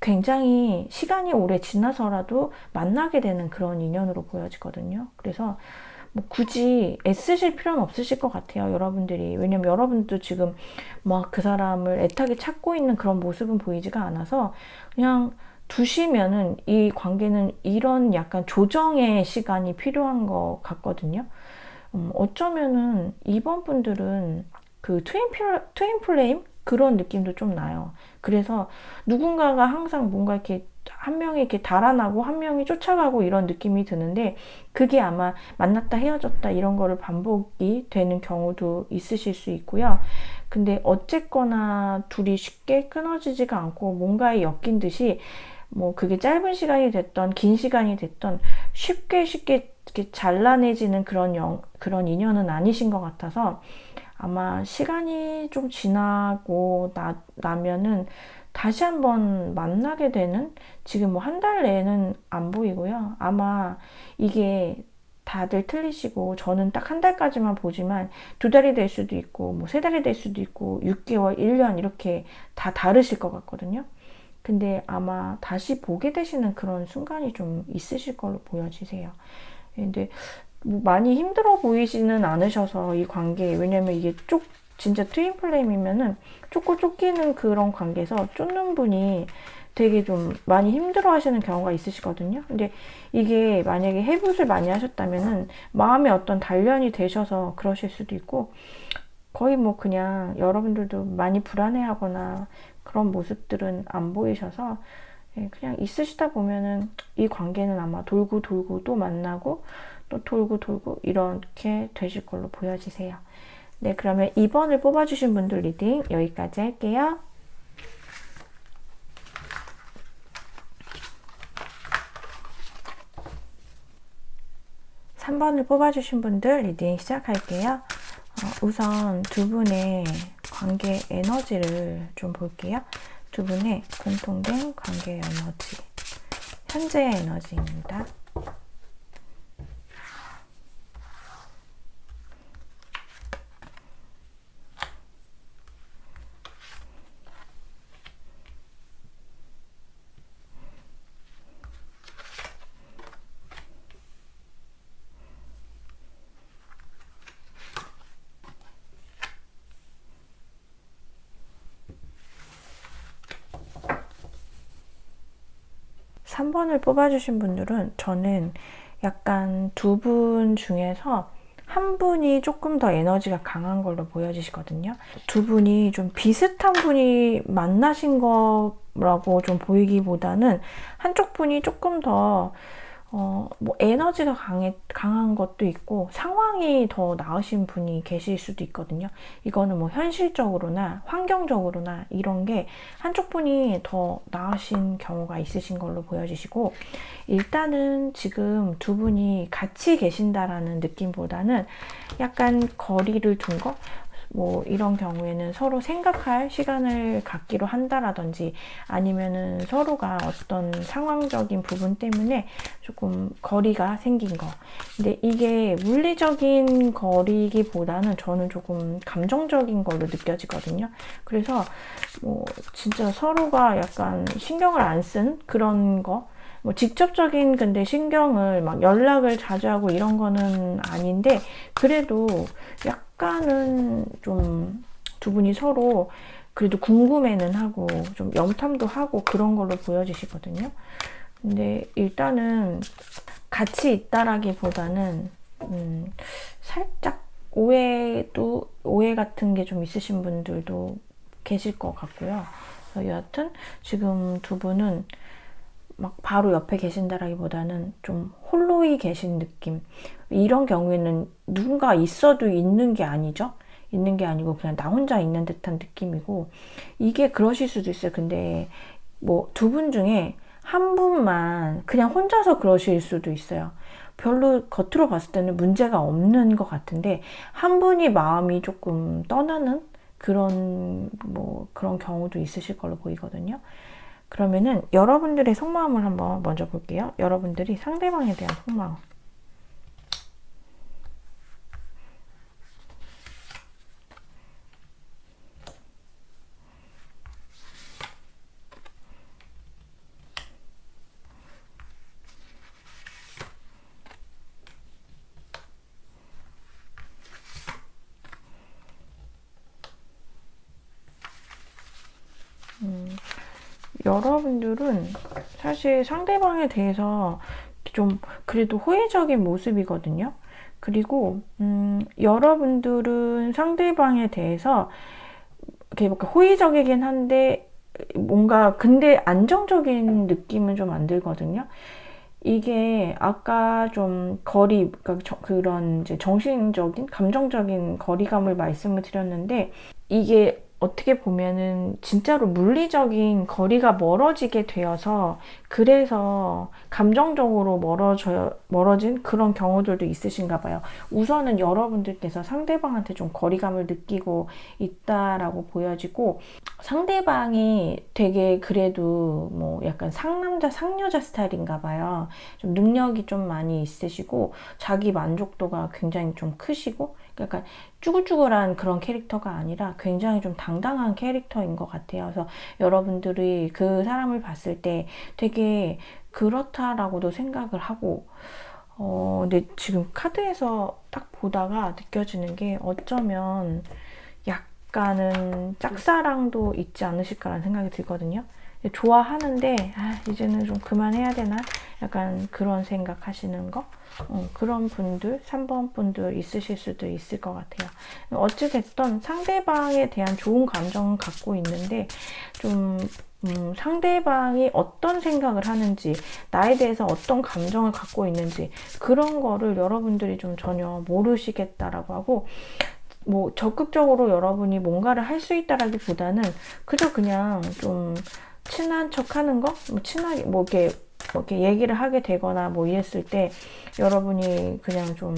굉장히 시간이 오래 지나서라도 만나게 되는 그런 인연으로 보여지거든요. 그래서 뭐 굳이 애쓰실 필요는 없으실 것 같아요, 여러분들이. 왜냐면 여러분도 지금 막 그 사람을 애타게 찾고 있는 그런 모습은 보이지가 않아서, 그냥 두시면은 이 관계는 이런 약간 조정의 시간이 필요한 것 같거든요. 어쩌면은 이번 분들은 그 트윈 플레임 그런 느낌도 좀 나요. 그래서 누군가가 항상 뭔가 이렇게 한 명이 이렇게 달아나고 한 명이 쫓아가고 이런 느낌이 드는데, 그게 아마 만났다 헤어졌다 이런 거를 반복이 되는 경우도 있으실 수 있고요. 근데 어쨌거나 둘이 쉽게 끊어지지가 않고 뭔가에 엮인 듯이, 뭐 그게 짧은 시간이 됐던 긴 시간이 됐던 쉽게 이렇게 잘라내지는 그런 인연은 아니신 것 같아서, 아마 시간이 좀 지나고 나면은 다시 한번 만나게 되는, 지금 뭐 한 달 내에는 안 보이고요. 아마 이게 다들 틀리시고, 저는 딱 한 달까지만 보지만 2달이 될 수도 있고 뭐 3달이 될 수도 있고 6개월, 1년 이렇게 다 다르실 것 같거든요. 근데 아마 다시 보게 되시는 그런 순간이 좀 있으실 걸로 보여지세요. 근데 뭐 많이 힘들어 보이지는 않으셔서 이 관계, 왜냐면 이게 진짜 트윈 플레임이면은 쫓고 쫓기는 그런 관계에서 쫓는 분이 되게 좀 많이 힘들어 하시는 경우가 있으시거든요. 근데 이게 만약에 해붓을 많이 하셨다면은 마음에 어떤 단련이 되셔서 그러실 수도 있고, 거의 뭐 그냥 여러분들도 많이 불안해하거나 그런 모습들은 안 보이셔서, 그냥 있으시다 보면은 이 관계는 아마 돌고 돌고 또 만나고 또 돌고 돌고 이렇게 되실 걸로 보여지세요. 네, 그러면 2번을 뽑아주신 분들 리딩 여기까지 할게요. 3번을 뽑아주신 분들 리딩 시작할게요. 우선 두 분의 관계 에너지를 좀 볼게요. 두 분의 공통된 관계 에너지, 현재의 에너지입니다. 3번을 뽑아주신 분들은, 저는 약간 두 분 중에서 한 분이 조금 더 에너지가 강한 걸로 보여지시거든요. 두 분이 좀 비슷한 분이 만나신 거라고 좀 보이기보다는 한쪽 분이 조금 더 뭐 에너지가 강한 것도 있고 상황이 더 나으신 분이 계실 수도 있거든요. 이거는 뭐 현실적으로나 환경적으로나 이런 게 한쪽 분이 더 나으신 경우가 있으신 걸로 보여지시고, 일단은 지금 두 분이 같이 계신다라는 느낌보다는 약간 거리를 둔 거, 뭐 이런 경우에는 서로 생각할 시간을 갖기로 한다라든지, 아니면은 서로가 어떤 상황적인 부분 때문에 조금 거리가 생긴 거. 근데 이게 물리적인 거리기보다는 저는 조금 감정적인 걸로 느껴지거든요. 그래서 뭐 진짜 서로가 약간 신경을 안 쓴 그런 거, 뭐 직접적인 근데 신경을 막 연락을 자주 하고 이런 거는 아닌데, 그래도 약간은 좀 두 분이 서로 그래도 궁금해는 하고 좀 염탐도 하고 그런 걸로 보여지시거든요. 근데 일단은 같이 있다라기보다는 살짝 오해 같은 게 좀 있으신 분들도 계실 것 같고요. 그래서 여하튼 지금 두 분은 막 바로 옆에 계신다라기보다는 좀 홀로이 계신 느낌. 이런 경우에는 누군가 있어도 있는 게 아니죠. 있는 게 아니고 그냥 나 혼자 있는 듯한 느낌이고, 이게 그러실 수도 있어요. 근데 뭐 두 분 중에 한 분만 그냥 혼자서 그러실 수도 있어요. 별로 겉으로 봤을 때는 문제가 없는 것 같은데, 한 분이 마음이 조금 떠나는 그런 경우도 있으실 걸로 보이거든요. 그러면은 여러분들의 속마음을 한번 먼저 볼게요. 여러분들이 상대방에 대한 속마음. 여러분들은 사실 상대방에 대해서 좀 그래도 호의적인 모습이거든요. 그리고 여러분들은 상대방에 대해서 이렇게 호의적이긴 한데 뭔가 근데 안정적인 느낌은 좀 안 들거든요. 이게 아까 좀 그러니까 그런 이제 정신적인, 감정적인 거리감을 말씀을 드렸는데, 이게 어떻게 보면은 진짜로 물리적인 거리가 멀어지게 되어서 그래서 감정적으로 멀어진 그런 경우들도 있으신가 봐요. 우선은 여러분들께서 상대방한테 좀 거리감을 느끼고 있다라고 보여지고, 상대방이 되게 그래도 뭐 약간 상남자, 상여자 스타일인가 봐요. 좀 능력이 좀 많이 있으시고 자기 만족도가 굉장히 좀 크시고, 약간 쭈글쭈글한 그런 캐릭터가 아니라 굉장히 좀 당당한 캐릭터인 것 같아요. 그래서 여러분들이 그 사람을 봤을 때 되게 그렇다라고도 생각을 하고, 근데 지금 카드에서 딱 보다가 느껴지는 게 어쩌면 약간은 짝사랑도 있지 않으실까라는 생각이 들거든요. 좋아하는데 이제는 좀 그만해야 되나? 약간 그런 생각 하시는 거? 그런 분들, 3번 분들 있으실 수도 있을 것 같아요. 어찌됐든 상대방에 대한 좋은 감정을 갖고 있는데, 좀 상대방이 어떤 생각을 하는지, 나에 대해서 어떤 감정을 갖고 있는지, 그런 거를 여러분들이 좀 전혀 모르시겠다라고 하고, 뭐 적극적으로 여러분이 뭔가를 할 수 있다라기보다는 그저 그냥 좀 친한 척 하는 거? 뭐 친하게 뭐 이렇게 얘기를 하게 되거나 뭐 이랬을 때 여러분이 그냥 좀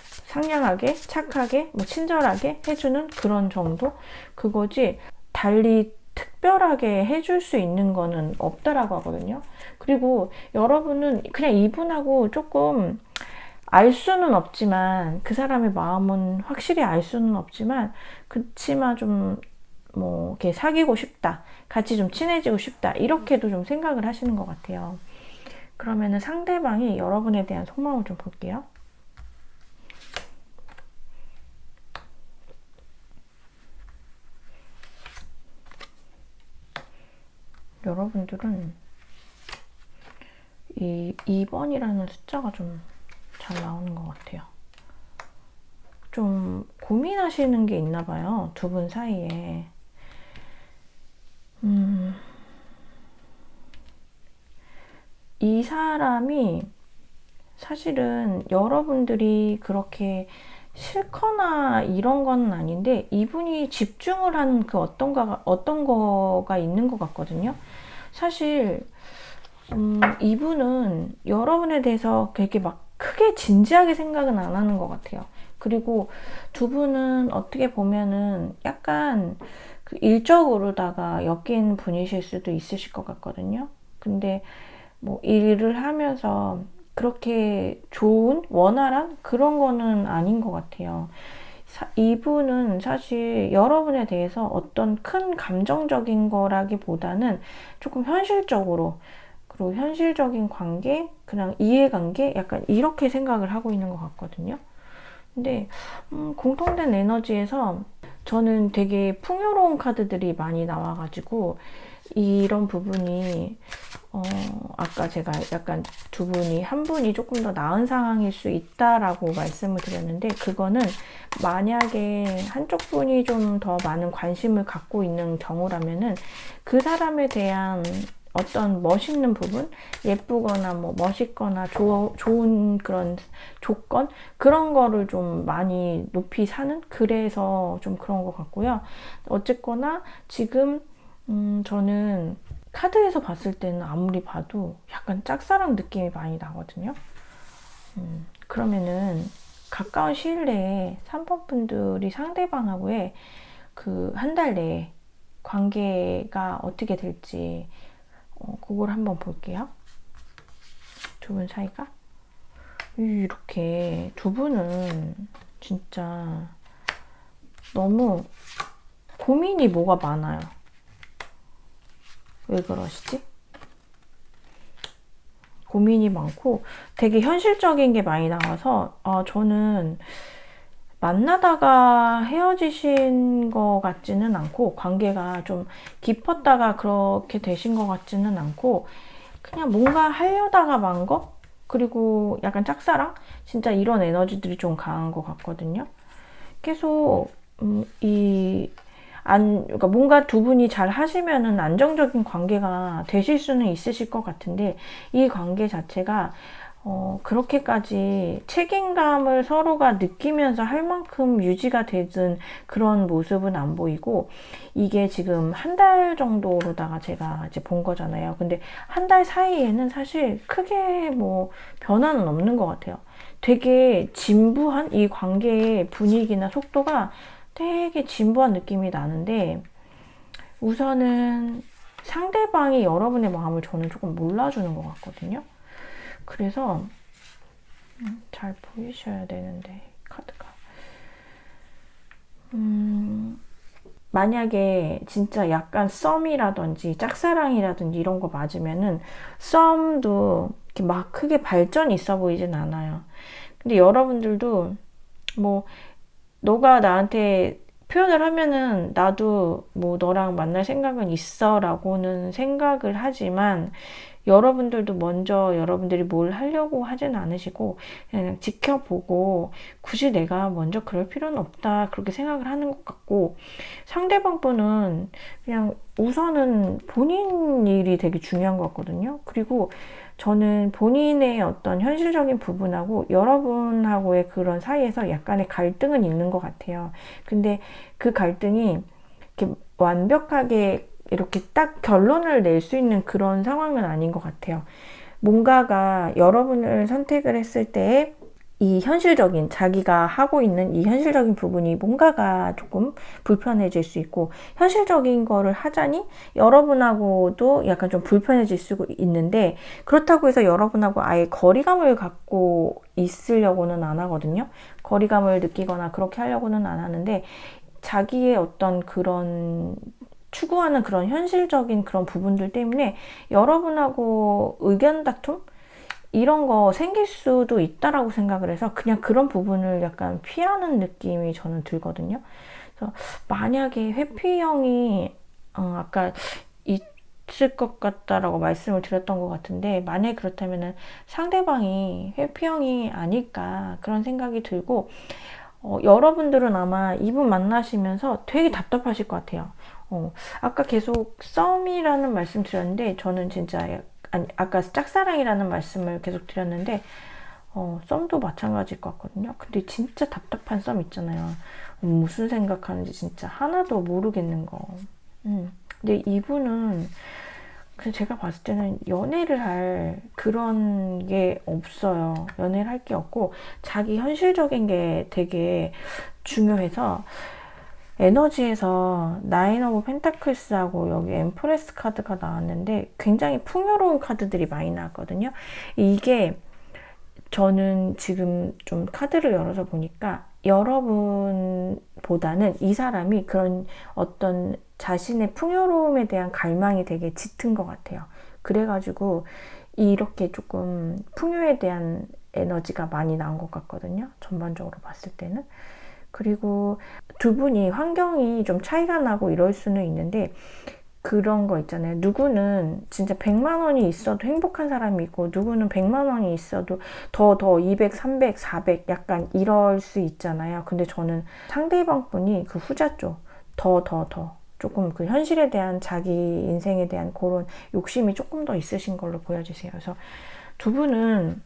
상냥하게, 착하게, 뭐 친절하게 해주는 그런 정도? 그거지, 달리 특별하게 해줄 수 있는 거는 없다라고 하거든요. 그리고 여러분은 그냥 이분하고 조금 알 수는 없지만, 그 사람의 마음은 확실히 알 수는 없지만, 그치만 좀 뭐 이렇게 사귀고 싶다, 같이 좀 친해지고 싶다, 이렇게도 좀 생각을 하시는 것 같아요. 그러면은 상대방이 여러분에 대한 속마음을 좀 볼게요. 여러분들은 이 2번이라는 숫자가 좀 잘 나오는 것 같아요. 좀 고민하시는 게 있나 봐요, 두 분 사이에. 이 사람이 사실은 여러분들이 그렇게 싫거나 이런 건 아닌데, 이분이 집중을 하는 그 어떤 거가 있는 것 같거든요. 사실 이분은 여러분에 대해서 그렇게 막 크게 진지하게 생각은 안 하는 것 같아요. 그리고 두 분은 어떻게 보면은 약간 그 일적으로다가 엮인 분이실 수도 있으실 것 같거든요. 근데 뭐 일을 하면서 그렇게 좋은, 원활한 그런 거는 아닌 것 같아요. 이분은 사실 여러분에 대해서 어떤 큰 감정적인 거라기보다는 조금 현실적으로, 그리고 현실적인 관계, 그냥 이해관계, 약간 이렇게 생각을 하고 있는 것 같거든요. 근데 공통된 에너지에서 저는 되게 풍요로운 카드들이 많이 나와가지고, 이런 부분이 아까 제가 약간 두 분이, 한 분이 조금 더 나은 상황일 수 있다라고 말씀을 드렸는데, 그거는 만약에 한쪽 분이 좀 더 많은 관심을 갖고 있는 경우라면은 그 사람에 대한 어떤 멋있는 부분, 예쁘거나 뭐 멋있거나 좋은 그런 조건, 그런 거를 좀 많이 높이 사는, 그래서 좀 그런 것 같고요. 어쨌거나 지금 저는 카드에서 봤을 때는 아무리 봐도 약간 짝사랑 느낌이 많이 나거든요. 그러면은 가까운 시일 내에 3번 분들이 상대방하고의 그 한 달 내에 관계가 어떻게 될지, 그걸 한번 볼게요. 두 분 사이가. 이렇게 두 분은 진짜 너무 고민이 뭐가 많아요. 왜 그러시지? 고민이 많고 되게 현실적인 게 많이 나와서, 저는 만나다가 헤어지신 것 같지는 않고, 관계가 좀 깊었다가 그렇게 되신 것 같지는 않고, 그냥 뭔가 하려다가 만 거? 그리고 약간 짝사랑? 진짜 이런 에너지들이 좀 강한 것 같거든요. 계속 그러니까 뭔가 두 분이 잘 하시면은 안정적인 관계가 되실 수는 있으실 것 같은데, 이 관계 자체가 그렇게까지 책임감을 서로가 느끼면서 할 만큼 유지가 되든 그런 모습은 안 보이고, 이게 지금 한 달 정도로다가 제가 이제 본 거잖아요. 근데 한 달 사이에는 사실 크게 뭐 변화는 없는 것 같아요. 되게 진부한 이 관계의 분위기나 속도가 되게 진부한 느낌이 나는데, 우선은 상대방이 여러분의 마음을 저는 조금 몰라주는 것 같거든요. 그래서 잘 보이셔야 되는데 카드가 만약에 진짜 약간 썸이라든지 짝사랑이라든지 이런 거 맞으면은 썸도 이렇게 막 크게 발전이 있어 보이진 않아요. 근데 여러분들도 뭐 너가 나한테 표현을 하면은 나도 뭐 너랑 만날 생각은 있어 라고는 생각을 하지만, 여러분들도 먼저 여러분들이 뭘 하려고 하진 않으시고 그냥 지켜보고 굳이 내가 먼저 그럴 필요는 없다 그렇게 생각을 하는 것 같고, 상대방 분은 그냥 우선은 본인 일이 되게 중요한 것 같거든요. 그리고 저는 본인의 어떤 현실적인 부분하고 여러분하고의 그런 사이에서 약간의 갈등은 있는 것 같아요. 근데 그 갈등이 이렇게 완벽하게 이렇게 딱 결론을 낼 수 있는 그런 상황은 아닌 것 같아요. 뭔가가 여러분을 선택을 했을 때 이 현실적인 자기가 하고 있는 이 현실적인 부분이 뭔가가 조금 불편해질 수 있고, 현실적인 거를 하자니 여러분하고도 약간 좀 불편해질 수 있는데, 그렇다고 해서 여러분하고 아예 거리감을 갖고 있으려고는 안 하거든요. 거리감을 느끼거나 그렇게 하려고는 안 하는데, 자기의 어떤 그런 추구하는 그런 현실적인 그런 부분들 때문에 여러분하고 의견 다툼? 이런 거 생길 수도 있다라고 생각을 해서 그냥 그런 부분을 약간 피하는 느낌이 저는 들거든요. 그래서 만약에 회피형이 아까 있을 것 같다라고 말씀을 드렸던 것 같은데, 만약에 그렇다면은 상대방이 회피형이 아닐까 그런 생각이 들고, 여러분들은 아마 이분 만나시면서 되게 답답하실 것 같아요. 아까 계속 썸이라는 말씀 드렸는데, 저는 진짜 아까 짝사랑이라는 말씀을 계속 드렸는데, 썸도 마찬가지일 것 같거든요. 근데 진짜 답답한 썸 있잖아요. 무슨 생각하는지 진짜 하나도 모르겠는 거. 근데 이분은 그래서 제가 봤을 때는 연애를 할 그런 게 없어요. 연애를 할 게 없고 자기 현실적인 게 되게 중요해서, 에너지에서 나인 오브 펜타클스하고 여기 엠프레스 카드가 나왔는데 굉장히 풍요로운 카드들이 많이 나왔거든요. 이게 저는 지금 좀 카드를 열어서 보니까 여러분보다는 이 사람이 그런 어떤 자신의 풍요로움에 대한 갈망이 되게 짙은 것 같아요. 그래가지고 이렇게 조금 풍요에 대한 에너지가 많이 나온 것 같거든요. 전반적으로 봤을 때는. 그리고 두 분이 환경이 좀 차이가 나고 이럴 수는 있는데, 그런 거 있잖아요. 누구는 진짜 100만 원이 있어도 행복한 사람이 있고, 누구는 100만 원이 있어도 더 200, 300, 400 약간 이럴 수 있잖아요. 근데 저는 상대방 분이 그 후자 쪽, 더 조금 그 현실에 대한 자기 인생에 대한 그런 욕심이 조금 더 있으신 걸로 보여지세요. 그래서 두 분은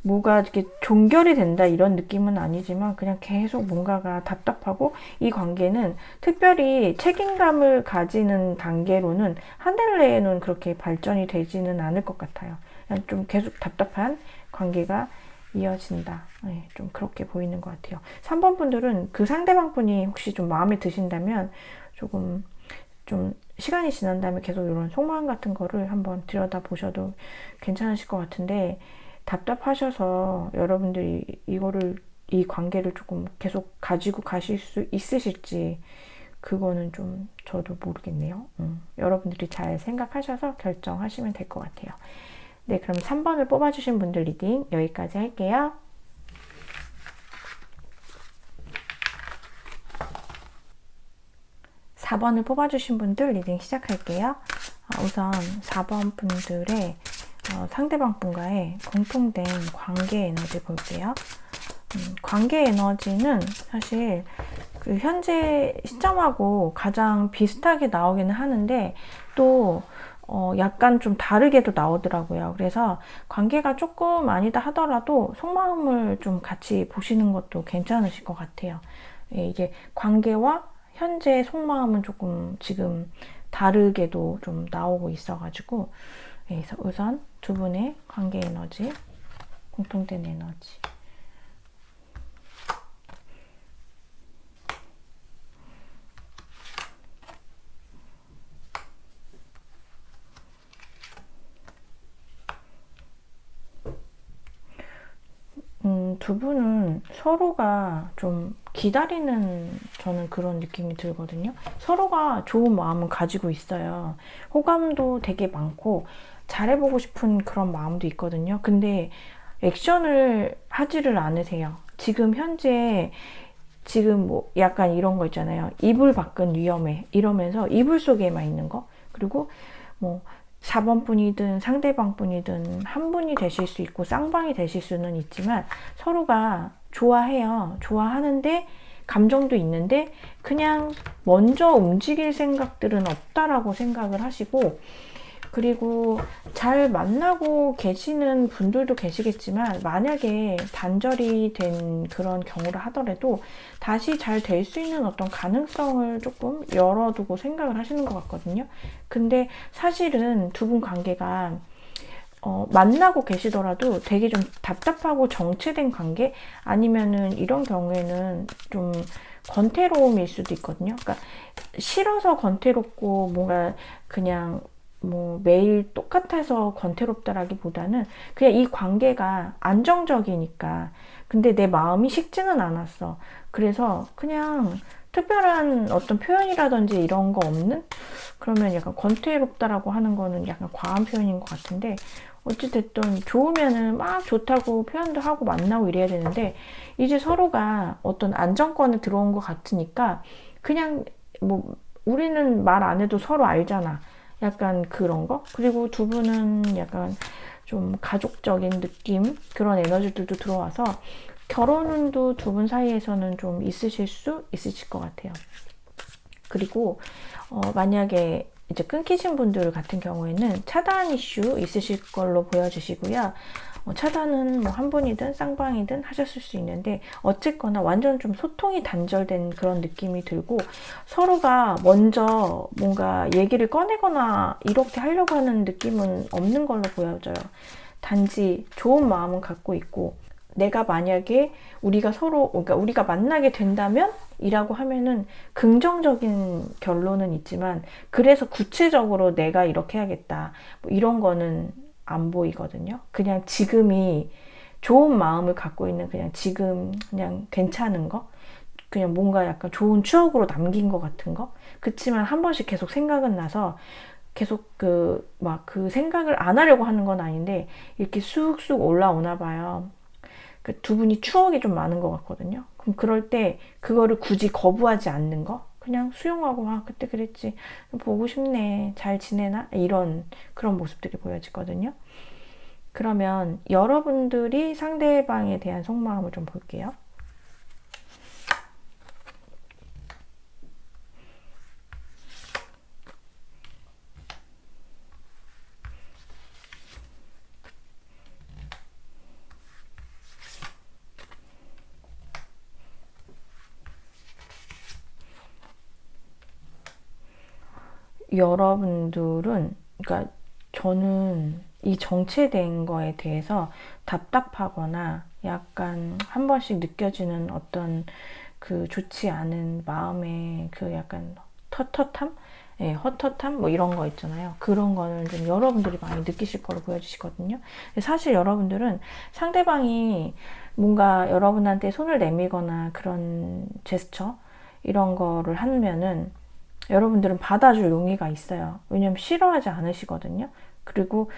뭐가 이렇게 종결이 된다 이런 느낌은 아니지만 그냥 계속 뭔가가 답답하고, 이 관계는 특별히 책임감을 가지는 단계로는 한 달 내에는 그렇게 발전이 되지는 않을 것 같아요. 그냥 좀 계속 답답한 관계가 이어진다. 네, 좀 그렇게 보이는 것 같아요. 3번 분들은 그 상대방 분이 혹시 좀 마음에 드신다면 조금 좀 시간이 지난 다음에 계속 이런 속마음 같은 거를 한번 들여다보셔도 괜찮으실 것 같은데, 답답하셔서 여러분들이 이 관계를 조금 계속 가지고 가실 수 있으실지 그거는 좀 저도 모르겠네요. 여러분들이 잘 생각하셔서 결정하시면 될 것 같아요. 네, 그럼 3번을 뽑아주신 분들 리딩 여기까지 할게요. 4번을 뽑아주신 분들 리딩 시작할게요. 우선 4번 분들의 상대방 분과의 공통된 관계 에너지 볼게요. 관계 에너지는 사실 그 현재 시점하고 가장 비슷하게 나오기는 하는데 또 약간 좀 다르게도 나오더라고요. 그래서 관계가 조금 아니다 하더라도 속마음을 좀 같이 보시는 것도 괜찮으실 것 같아요. 예, 이게 관계와 현재 속마음은 조금 지금 다르게도 좀 나오고 있어가지고, 예, 그래서 우선 두 분의 관계 에너지, 공통된 에너지. 두 분은 서로가 좀 기다리는 저는 그런 느낌이 들거든요. 서로가 좋은 마음은 가지고 있어요. 호감도 되게 많고 잘해보고 싶은 그런 마음도 있거든요. 근데 액션을 하지를 않으세요. 지금 현재 지금 뭐 약간 이런 거 있잖아요. 이불 밖은 위험해 이러면서 이불 속에만 있는 거. 그리고 뭐 4번 분이든 상대방 분이든 한 분이 되실 수 있고 쌍방이 되실 수는 있지만 서로가 좋아해요. 좋아하는데 감정도 있는데 그냥 먼저 움직일 생각들은 없다라고 생각을 하시고, 그리고 잘 만나고 계시는 분들도 계시겠지만 만약에 단절이 된 그런 경우를 하더라도 다시 잘 될 수 있는 어떤 가능성을 조금 열어두고 생각을 하시는 것 같거든요. 근데 사실은 두 분 관계가 만나고 계시더라도 되게 좀 답답하고 정체된 관계, 아니면은 이런 경우에는 좀 권태로움일 수도 있거든요. 그러니까 싫어서 권태롭고 뭔가 그냥 뭐 매일 똑같아서 권태롭다라기보다는 그냥 이 관계가 안정적이니까, 근데 내 마음이 식지는 않았어. 그래서 그냥 특별한 어떤 표현이라든지 이런 거 없는? 그러면 약간 권태롭다라고 하는 거는 약간 과한 표현인 것 같은데, 어찌됐든 좋으면은 막 좋다고 표현도 하고 만나고 이래야 되는데 이제 서로가 어떤 안정권에 들어온 것 같으니까 그냥 뭐 우리는 말 안 해도 서로 알잖아. 약간 그런 거. 그리고 두 분은 약간 좀 가족적인 느낌, 그런 에너지들도 들어와서 결혼운도 두 분 사이에서는 좀 있으실 수 있으실 것 같아요. 그리고 만약에 이제 끊기신 분들 같은 경우에는 차단 이슈 있으실 걸로 보여지시고요. 차단은 뭐 한 분이든 쌍방이든 하셨을 수 있는데 어쨌거나 완전 좀 소통이 단절된 그런 느낌이 들고 서로가 먼저 뭔가 얘기를 꺼내거나 이렇게 하려고 하는 느낌은 없는 걸로 보여져요. 단지 좋은 마음은 갖고 있고, 내가 만약에 우리가 서로, 그러니까 우리가 만나게 된다면 이라고 하면은 긍정적인 결론은 있지만 그래서 구체적으로 내가 이렇게 해야겠다 뭐 이런 거는 안 보이거든요. 그냥 지금이 좋은 마음을 갖고 있는, 그냥 지금 그냥 괜찮은 거, 그냥 뭔가 약간 좋은 추억으로 남긴 것 같은 거. 그치만 한 번씩 계속 생각은 나서 계속 그 생각을 안 하려고 하는 건 아닌데 이렇게 쑥쑥 올라오나 봐요. 그 두 분이 추억이 좀 많은 것 같거든요. 그럼 그럴 때 그거를 굳이 거부하지 않는 거, 그냥 수용하고, 아 그때 그랬지, 보고 싶네, 잘 지내나, 이런 그런 모습들이 보여지거든요. 그러면 여러분들이 상대방에 대한 속마음을 좀 볼게요. 여러분들은, 그러니까 저는 이 정체된 거에 대해서 답답하거나 약간 한 번씩 느껴지는 어떤 그 좋지 않은 마음의 그 약간 헛헛함? 예, 헛헛함? 뭐 이런 거 있잖아요. 그런 거는 좀 여러분들이 많이 느끼실 거로 보여지시거든요. 사실 여러분들은 상대방이 뭔가 여러분한테 손을 내밀거나 그런 제스처, 이런 거를 하면은 여러분들은 받아줄 용의가 있어요. 왜냐면 싫어하지 않으시거든요. 그리고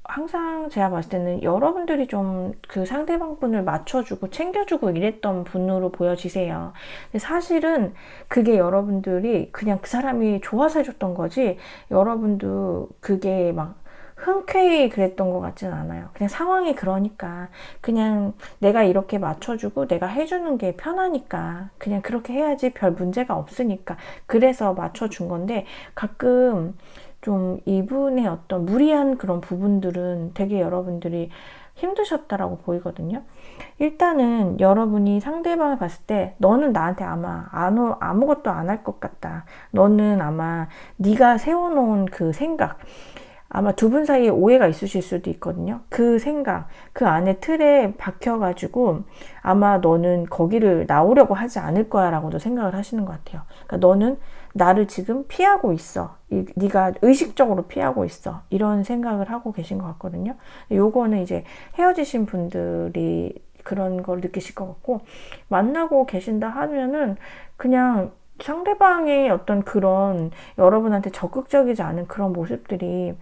항상 제가 봤을 때는 여러분들이 좀 그 상대방 분을 맞춰주고 챙겨주고 이랬던 분으로 보여지세요. 근데 사실은 그게 여러분들이 그냥 그 사람이 좋아서 해줬던 거지, 여러분도 그게 막 흔쾌히 그랬던 것 같진 않아요. 그냥 상황이 그러니까, 그냥 내가 이렇게 맞춰주고 내가 해주는 게 편하니까 그냥 그렇게 해야지 별 문제가 없으니까 그래서 맞춰준 건데, 가끔 좀 이분의 어떤 무리한 그런 부분들은 되게 여러분들이 힘드셨다라고 보이거든요. 일단은 여러분이 상대방을 봤을 때 너는 나한테 아마 아무것도 안 할 것 같다. 너는 아마 네가 세워놓은 그 생각, 아마 두 분 사이에 오해가 있으실 수도 있거든요. 그 생각, 그 안에 틀에 박혀가지고 아마 너는 거기를 나오려고 하지 않을 거야 라고도 생각을 하시는 것 같아요. 그러니까 너는 나를 지금 피하고 있어. 네가 의식적으로 피하고 있어. 이런 생각을 하고 계신 것 같거든요. 요거는 이제 헤어지신 분들이 그런 걸 느끼실 것 같고, 만나고 계신다 하면은 그냥 상대방의 어떤 그런 여러분한테 적극적이지 않은 그런 모습들이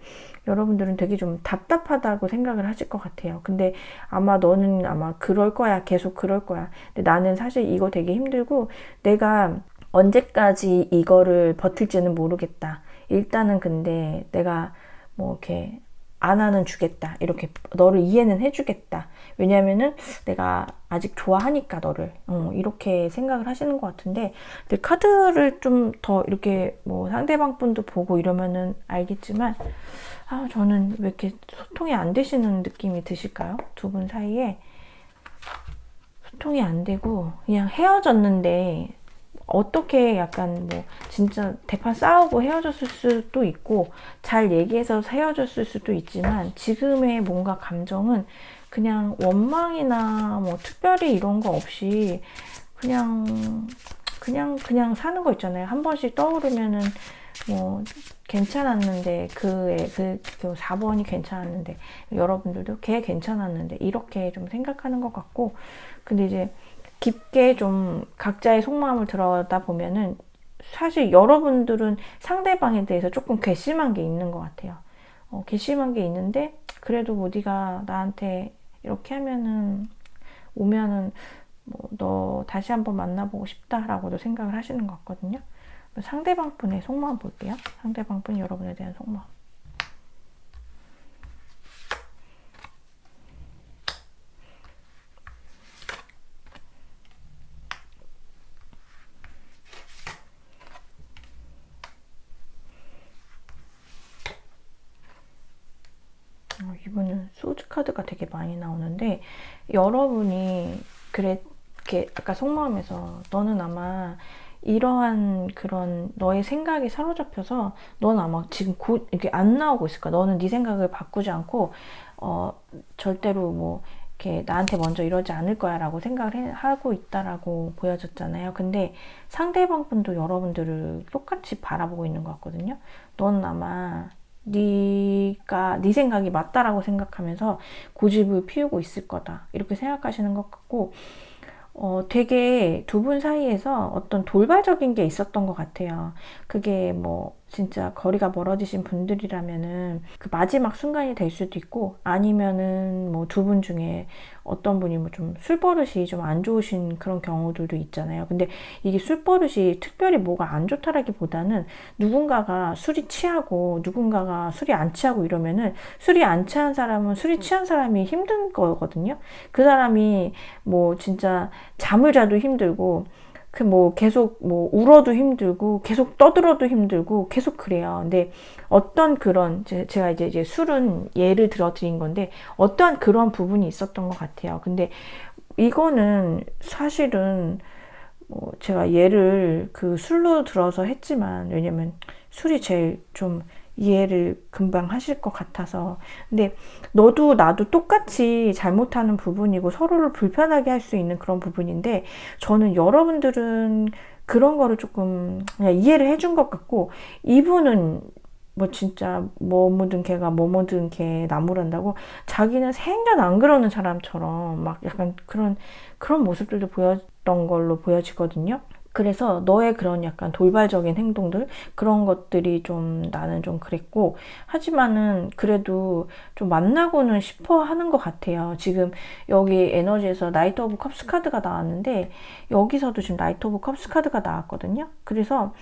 여러분들은 되게 좀 답답하다고 생각을 하실 것 같아요. 근데 아마 너는 아마 그럴 거야. 계속 그럴 거야. 근데 나는 사실 이거 되게 힘들고 내가 언제까지 이거를 버틸지는 모르겠다. 일단은 근데 내가 뭐 이렇게 안아는 주겠다. 이렇게 너를 이해는 해주겠다. 왜냐면은 내가 아직 좋아하니까 너를 이렇게 생각을 하시는 것 같은데, 근데 카드를 좀 더 이렇게 뭐 상대방 분도 보고 이러면은 알겠지만, 저는 왜 이렇게 소통이 안 되시는 느낌이 드실까요? 두 분 사이에 소통이 안 되고 그냥 헤어졌는데, 어떻게 약간 뭐 진짜 대판 싸우고 헤어졌을 수도 있고 잘 얘기해서 헤어졌을 수도 있지만, 지금의 뭔가 감정은 그냥 원망이나 뭐 특별히 이런 거 없이 그냥 사는 거 있잖아요. 한 번씩 떠오르면은 뭐 괜찮았는데 그 4번이 괜찮았는데, 여러분들도 걔 괜찮았는데 이렇게 좀 생각하는 것 같고, 근데 이제 깊게 좀 각자의 속마음을 들여다 보면은 사실 여러분들은 상대방에 대해서 조금 괘씸한 게 있는 것 같아요. 괘씸한 게 있는데, 그래도 뭐 네가 나한테 이렇게 오면은 뭐 너 다시 한번 만나보고 싶다라고도 생각을 하시는 것 같거든요. 상대방 분의 속마음 볼게요. 상대방 분이 여러분에 대한 속마음. 이분은 소드 카드가 되게 많이 나오는데, 여러분이 이렇게 아까 속마음에서 너는 아마 이러한 그런 너의 생각이 사로잡혀서 넌 아마 지금 이렇게 안 나오고 있을 거야. 너는 네 생각을 바꾸지 않고 절대로 뭐 이렇게 나한테 먼저 이러지 않을 거야 라고 생각을 하고 있다라고 보여졌잖아요. 근데 상대방 분도 여러분들을 똑같이 바라보고 있는 것 같거든요. 넌 아마 네 생각이 맞다라고 생각하면서 고집을 피우고 있을 거다, 이렇게 생각하시는 것 같고, 되게 두 분 사이에서 어떤 돌발적인 게 있었던 것 같아요. 그게 뭐 진짜 거리가 멀어지신 분들이라면은 그 마지막 순간이 될 수도 있고, 아니면은 뭐 두 분 중에 어떤 분이 뭐 좀 술버릇이 좀 안 좋으신 그런 경우들도 있잖아요. 근데 이게 술버릇이 특별히 뭐가 안 좋다라기보다는 누군가가 술이 취하고 누군가가 술이 안 취하고 이러면은, 술이 안 취한 사람은 술이 취한 사람이 힘든 거거든요. 그 사람이 뭐 진짜 잠을 자도 힘들고, 뭐 계속 뭐 울어도 힘들고 계속 떠들어도 힘들고 계속 그래요. 근데 어떤 그런, 제가 이제 술은 예를 들어 드린 건데 어떠한 그런 부분이 있었던 것 같아요. 근데 이거는 사실은 뭐 제가 예를 그 술로 들어서 했지만, 왜냐면 술이 제일 좀 이해를 금방 하실 것 같아서. 근데 너도 나도 똑같이 잘못하는 부분이고 서로를 불편하게 할 수 있는 그런 부분인데, 저는 여러분들은 그런 거를 조금 그냥 이해를 해준 것 같고, 이분은 뭐 진짜 뭐 묻은 개가 뭐 묻은 개 나무란다고 자기는 생전 안 그러는 사람처럼 막 약간 그런 모습들도 보였던 걸로 보여지거든요. 그래서 너의 그런 약간 돌발적인 행동들, 그런 것들이 좀 나는 좀 그랬고, 하지만은 그래도 좀 만나고는 싶어 하는 것 같아요. 지금 여기 에너지에서 나이트 오브 컵스 카드가 나왔는데, 여기서도 지금 나이트 오브 컵스 카드가 나왔거든요. 그래서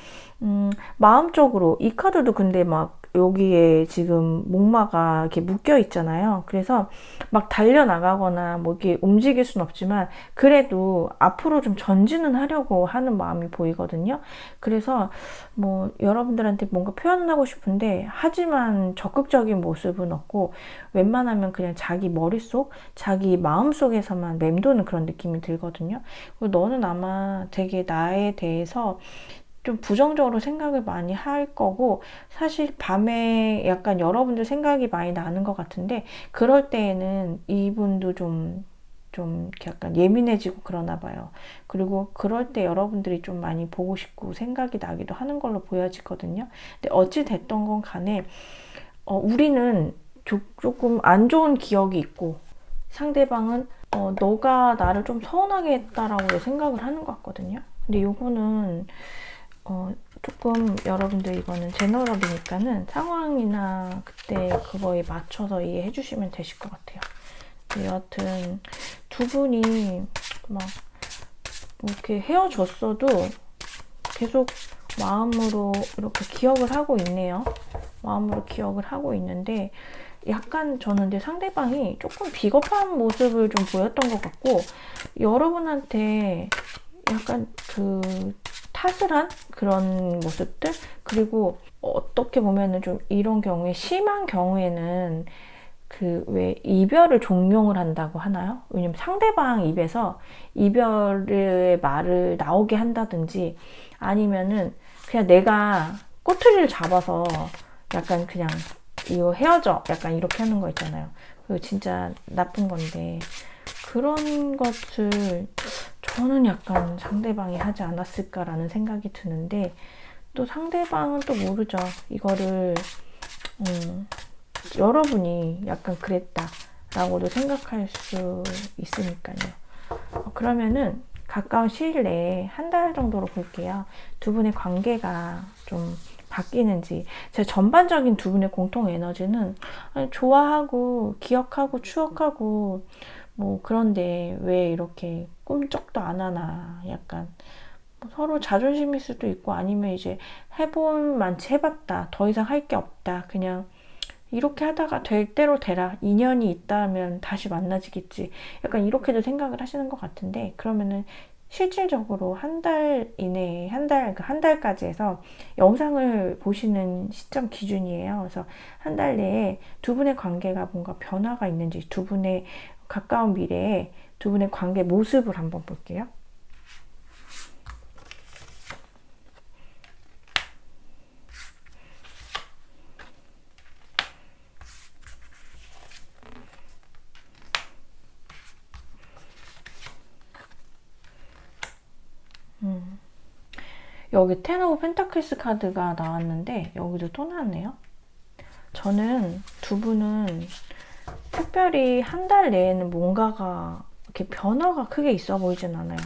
마음적으로 이 카드도 근데 막 여기에 지금 목마가 이렇게 묶여 있잖아요. 그래서 막 달려나가거나 뭐 이렇게 움직일 순 없지만 그래도 앞으로 좀 전진은 하려고 하는 마음이 보이거든요. 그래서 뭐 여러분들한테 뭔가 표현을 하고 싶은데 하지만 적극적인 모습은 없고 웬만하면 그냥 자기 머릿속, 자기 마음속에서만 맴도는 그런 느낌이 들거든요. 그리고 너는 아마 되게 나에 대해서 좀 부정적으로 생각을 많이 할 거고, 사실 밤에 약간 여러분들 생각이 많이 나는 것 같은데, 그럴 때에는 이분도 좀 약간 예민해지고 그러나 봐요. 그리고 그럴 때 여러분들이 좀 많이 보고 싶고 생각이 나기도 하는 걸로 보여지거든요. 근데 어찌 됐던 건 간에, 우리는 조금 안 좋은 기억이 있고, 상대방은 너가 나를 좀 서운하게 했다라고 생각을 하는 것 같거든요. 근데 요거는 조금 여러분들 이거는 제너럴이니까는 상황이나 그때 그거에 맞춰서 이해해 주시면 되실 것 같아요. 여하튼 두 분이 막 이렇게 헤어졌어도 계속 마음으로 이렇게 기억을 하고 있네요. 마음으로 기억을 하고 있는데 약간 저는 근데 상대방이 조금 비겁한 모습을 좀 보였던 것 같고, 여러분한테 약간 그 탓을 한 그런 모습들, 그리고 어떻게 보면은 좀 이런 경우에 심한 경우에는 그 왜 이별을 종용을 한다고 하나요? 왜냐면 상대방 입에서 이별의 말을 나오게 한다든지 아니면은 그냥 내가 꼬투리를 잡아서 약간 그냥 이거 헤어져 약간 이렇게 하는 거 있잖아요. 그거 진짜 나쁜 건데 그런 것을 저는 약간 상대방이 하지 않았을까라는 생각이 드는데, 또 상대방은 또 모르죠. 이거를 여러분이 약간 그랬다라고도 생각할 수 있으니까요. 그러면은 가까운 시일 내에 한 달 정도로 볼게요. 두 분의 관계가 좀 바뀌는지. 제 전반적인 두 분의 공통 에너지는 좋아하고 기억하고 추억하고 뭐 그런데 왜 이렇게 꿈쩍도 안 하나, 약간 서로 자존심일 수도 있고 아니면 이제 해본 만치 해봤다, 더 이상 할 게 없다, 그냥 이렇게 하다가 될 대로 되라, 인연이 있다면 다시 만나지겠지, 약간 이렇게도 생각을 하시는 것 같은데, 그러면은 실질적으로 한 달 이내에 한 달까지 해서 영상을 보시는 시점 기준이에요. 그래서 한 달 내에 두 분의 관계가 뭔가 변화가 있는지, 두 분의 가까운 미래에 두 분의 관계 모습을 한번 볼게요. 여기 텐 오브 펜타클스 카드가 나왔는데 여기도 또 나왔네요. 저는 두 분은 특별히 한 달 내에는 뭔가가 이렇게 변화가 크게 있어 보이진 않아요.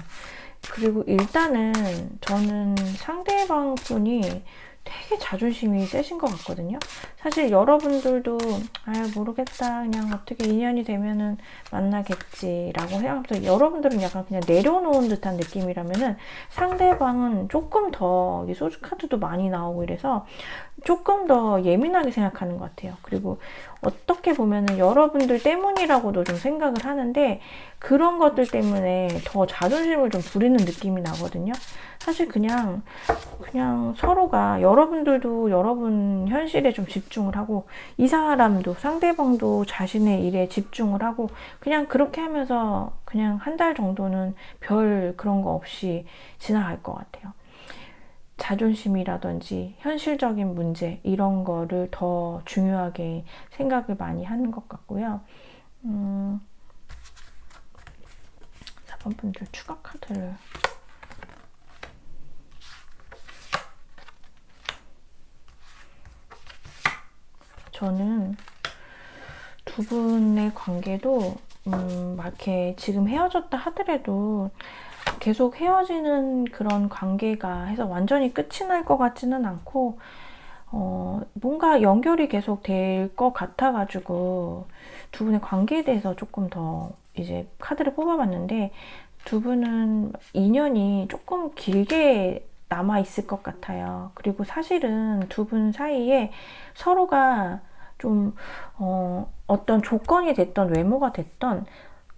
그리고 일단은 저는 상대방 분이 되게 자존심이 세신 것 같거든요. 사실 여러분들도 모르겠다, 그냥 어떻게 인연이 되면은 만나겠지라고 해서 여러분들은 약간 그냥 내려놓은 듯한 느낌이라면은, 상대방은 조금 더, 이 소주 카드도 많이 나오고 이래서 조금 더 예민하게 생각하는 것 같아요. 그리고 어떻게 보면은 여러분들 때문이라고도 좀 생각을 하는데, 그런 것들 때문에 더 자존심을 좀 부리는 느낌이 나거든요. 사실 그냥 서로가, 여러분들도 여러분 현실에 좀 집중을 하고, 이 사람도, 상대방도 자신의 일에 집중을 하고, 그냥 그렇게 하면서 그냥 한 달 정도는 별 그런 거 없이 지나갈 것 같아요. 자존심이라든지 현실적인 문제, 이런 거를 더 중요하게 생각을 많이 하는 것 같고요. 4번 분들 추가 카드를. 저는 두 분의 관계도 이렇게 지금 헤어졌다 하더라도 계속 헤어지는 그런 관계가 해서 완전히 끝이 날 것 같지는 않고, 뭔가 연결이 계속 될 것 같아가지고 두 분의 관계에 대해서 조금 더 이제 카드를 뽑아봤는데, 두 분은 인연이 조금 길게 남아 있을 것 같아요. 그리고 사실은 두 분 사이에 서로가 좀 어떤 조건이 됐던 외모가 됐던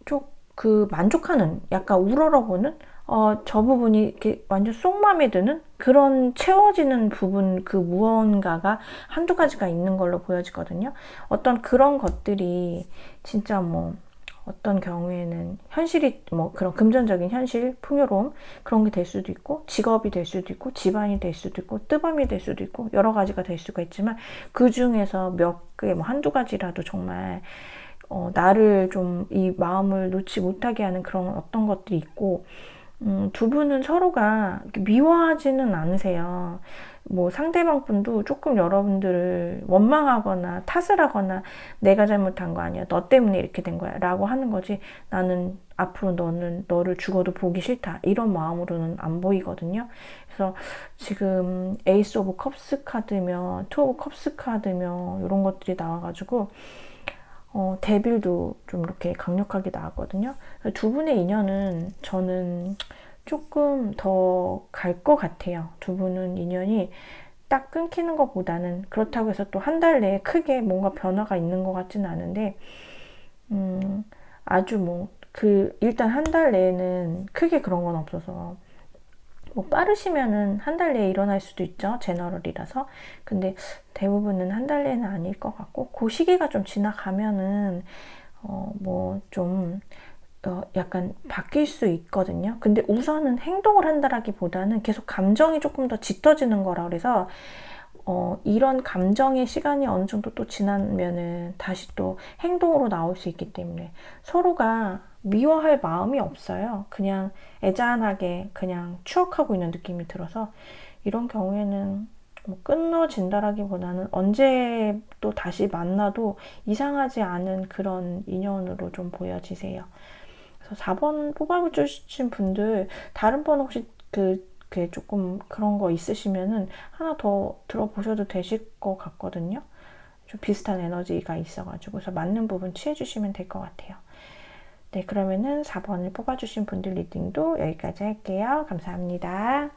좀 그 만족하는 약간 우러러보는 저 부분이 이렇게 완전 쏙 마음에 드는 그런 채워지는 부분 그 무언가가 한두 가지가 있는 걸로 보여지거든요. 어떤 그런 것들이 진짜 뭐 어떤 경우에는 현실이 뭐 그런 금전적인 현실, 풍요로움 그런 게 될 수도 있고 직업이 될 수도 있고 집안이 될 수도 있고 뜨밤이 될 수도 있고 여러 가지가 될 수가 있지만 그 중에서 몇 개, 뭐 한두 가지라도 정말 나를 좀 이 마음을 놓지 못하게 하는 그런 어떤 것들이 있고 두 분은 서로가 미워하지는 않으세요. 뭐 상대방 분도 조금 여러분들을 원망하거나 탓을 하거나 내가 잘못한 거 아니야. 너 때문에 이렇게 된 거야. 라고 하는 거지. 나는 앞으로 너를 죽어도 보기 싫다. 이런 마음으로는 안 보이거든요. 그래서 지금 에이스 오브 컵스 카드며 투 오브 컵스 카드며 이런 것들이 나와가지고 데빌도 좀 이렇게 강력하게 나왔거든요. 두 분의 인연은 저는 조금 더 갈 것 같아요. 두 분은 인연이 딱 끊기는 것보다는 그렇다고 해서 또 한 달 내에 크게 뭔가 변화가 있는 것 같지는 않은데 아주 뭐 일단 한 달 내에는 크게 그런 건 없어서 뭐 빠르시면은 한 달 내에 일어날 수도 있죠. 제너럴이라서. 근데 대부분은 한 달 내에는 아닐 것 같고 그 시기가 좀 지나가면은 뭐 좀 약간 바뀔 수 있거든요. 근데 우선은 행동을 한다라기보다는 계속 감정이 조금 더 짙어지는 거라 그래서 이런 감정의 시간이 어느 정도 또 지나면은 다시 또 행동으로 나올 수 있기 때문에 서로가 미워할 마음이 없어요. 그냥 애잔하게 그냥 추억하고 있는 느낌이 들어서 이런 경우에는 뭐 끊어진다라기보다는 언제 또 다시 만나도 이상하지 않은 그런 인연으로 좀 보여지세요. 그래서 4번 뽑아주신 분들 다른 번 혹시 그게 조금 그런 거 있으시면은 하나 더 들어보셔도 되실 것 같거든요. 좀 비슷한 에너지가 있어가지고 그래서 맞는 부분 취해주시면 될 것 같아요. 네, 그러면은 4번을 뽑아주신 분들 리딩도 여기까지 할게요. 감사합니다.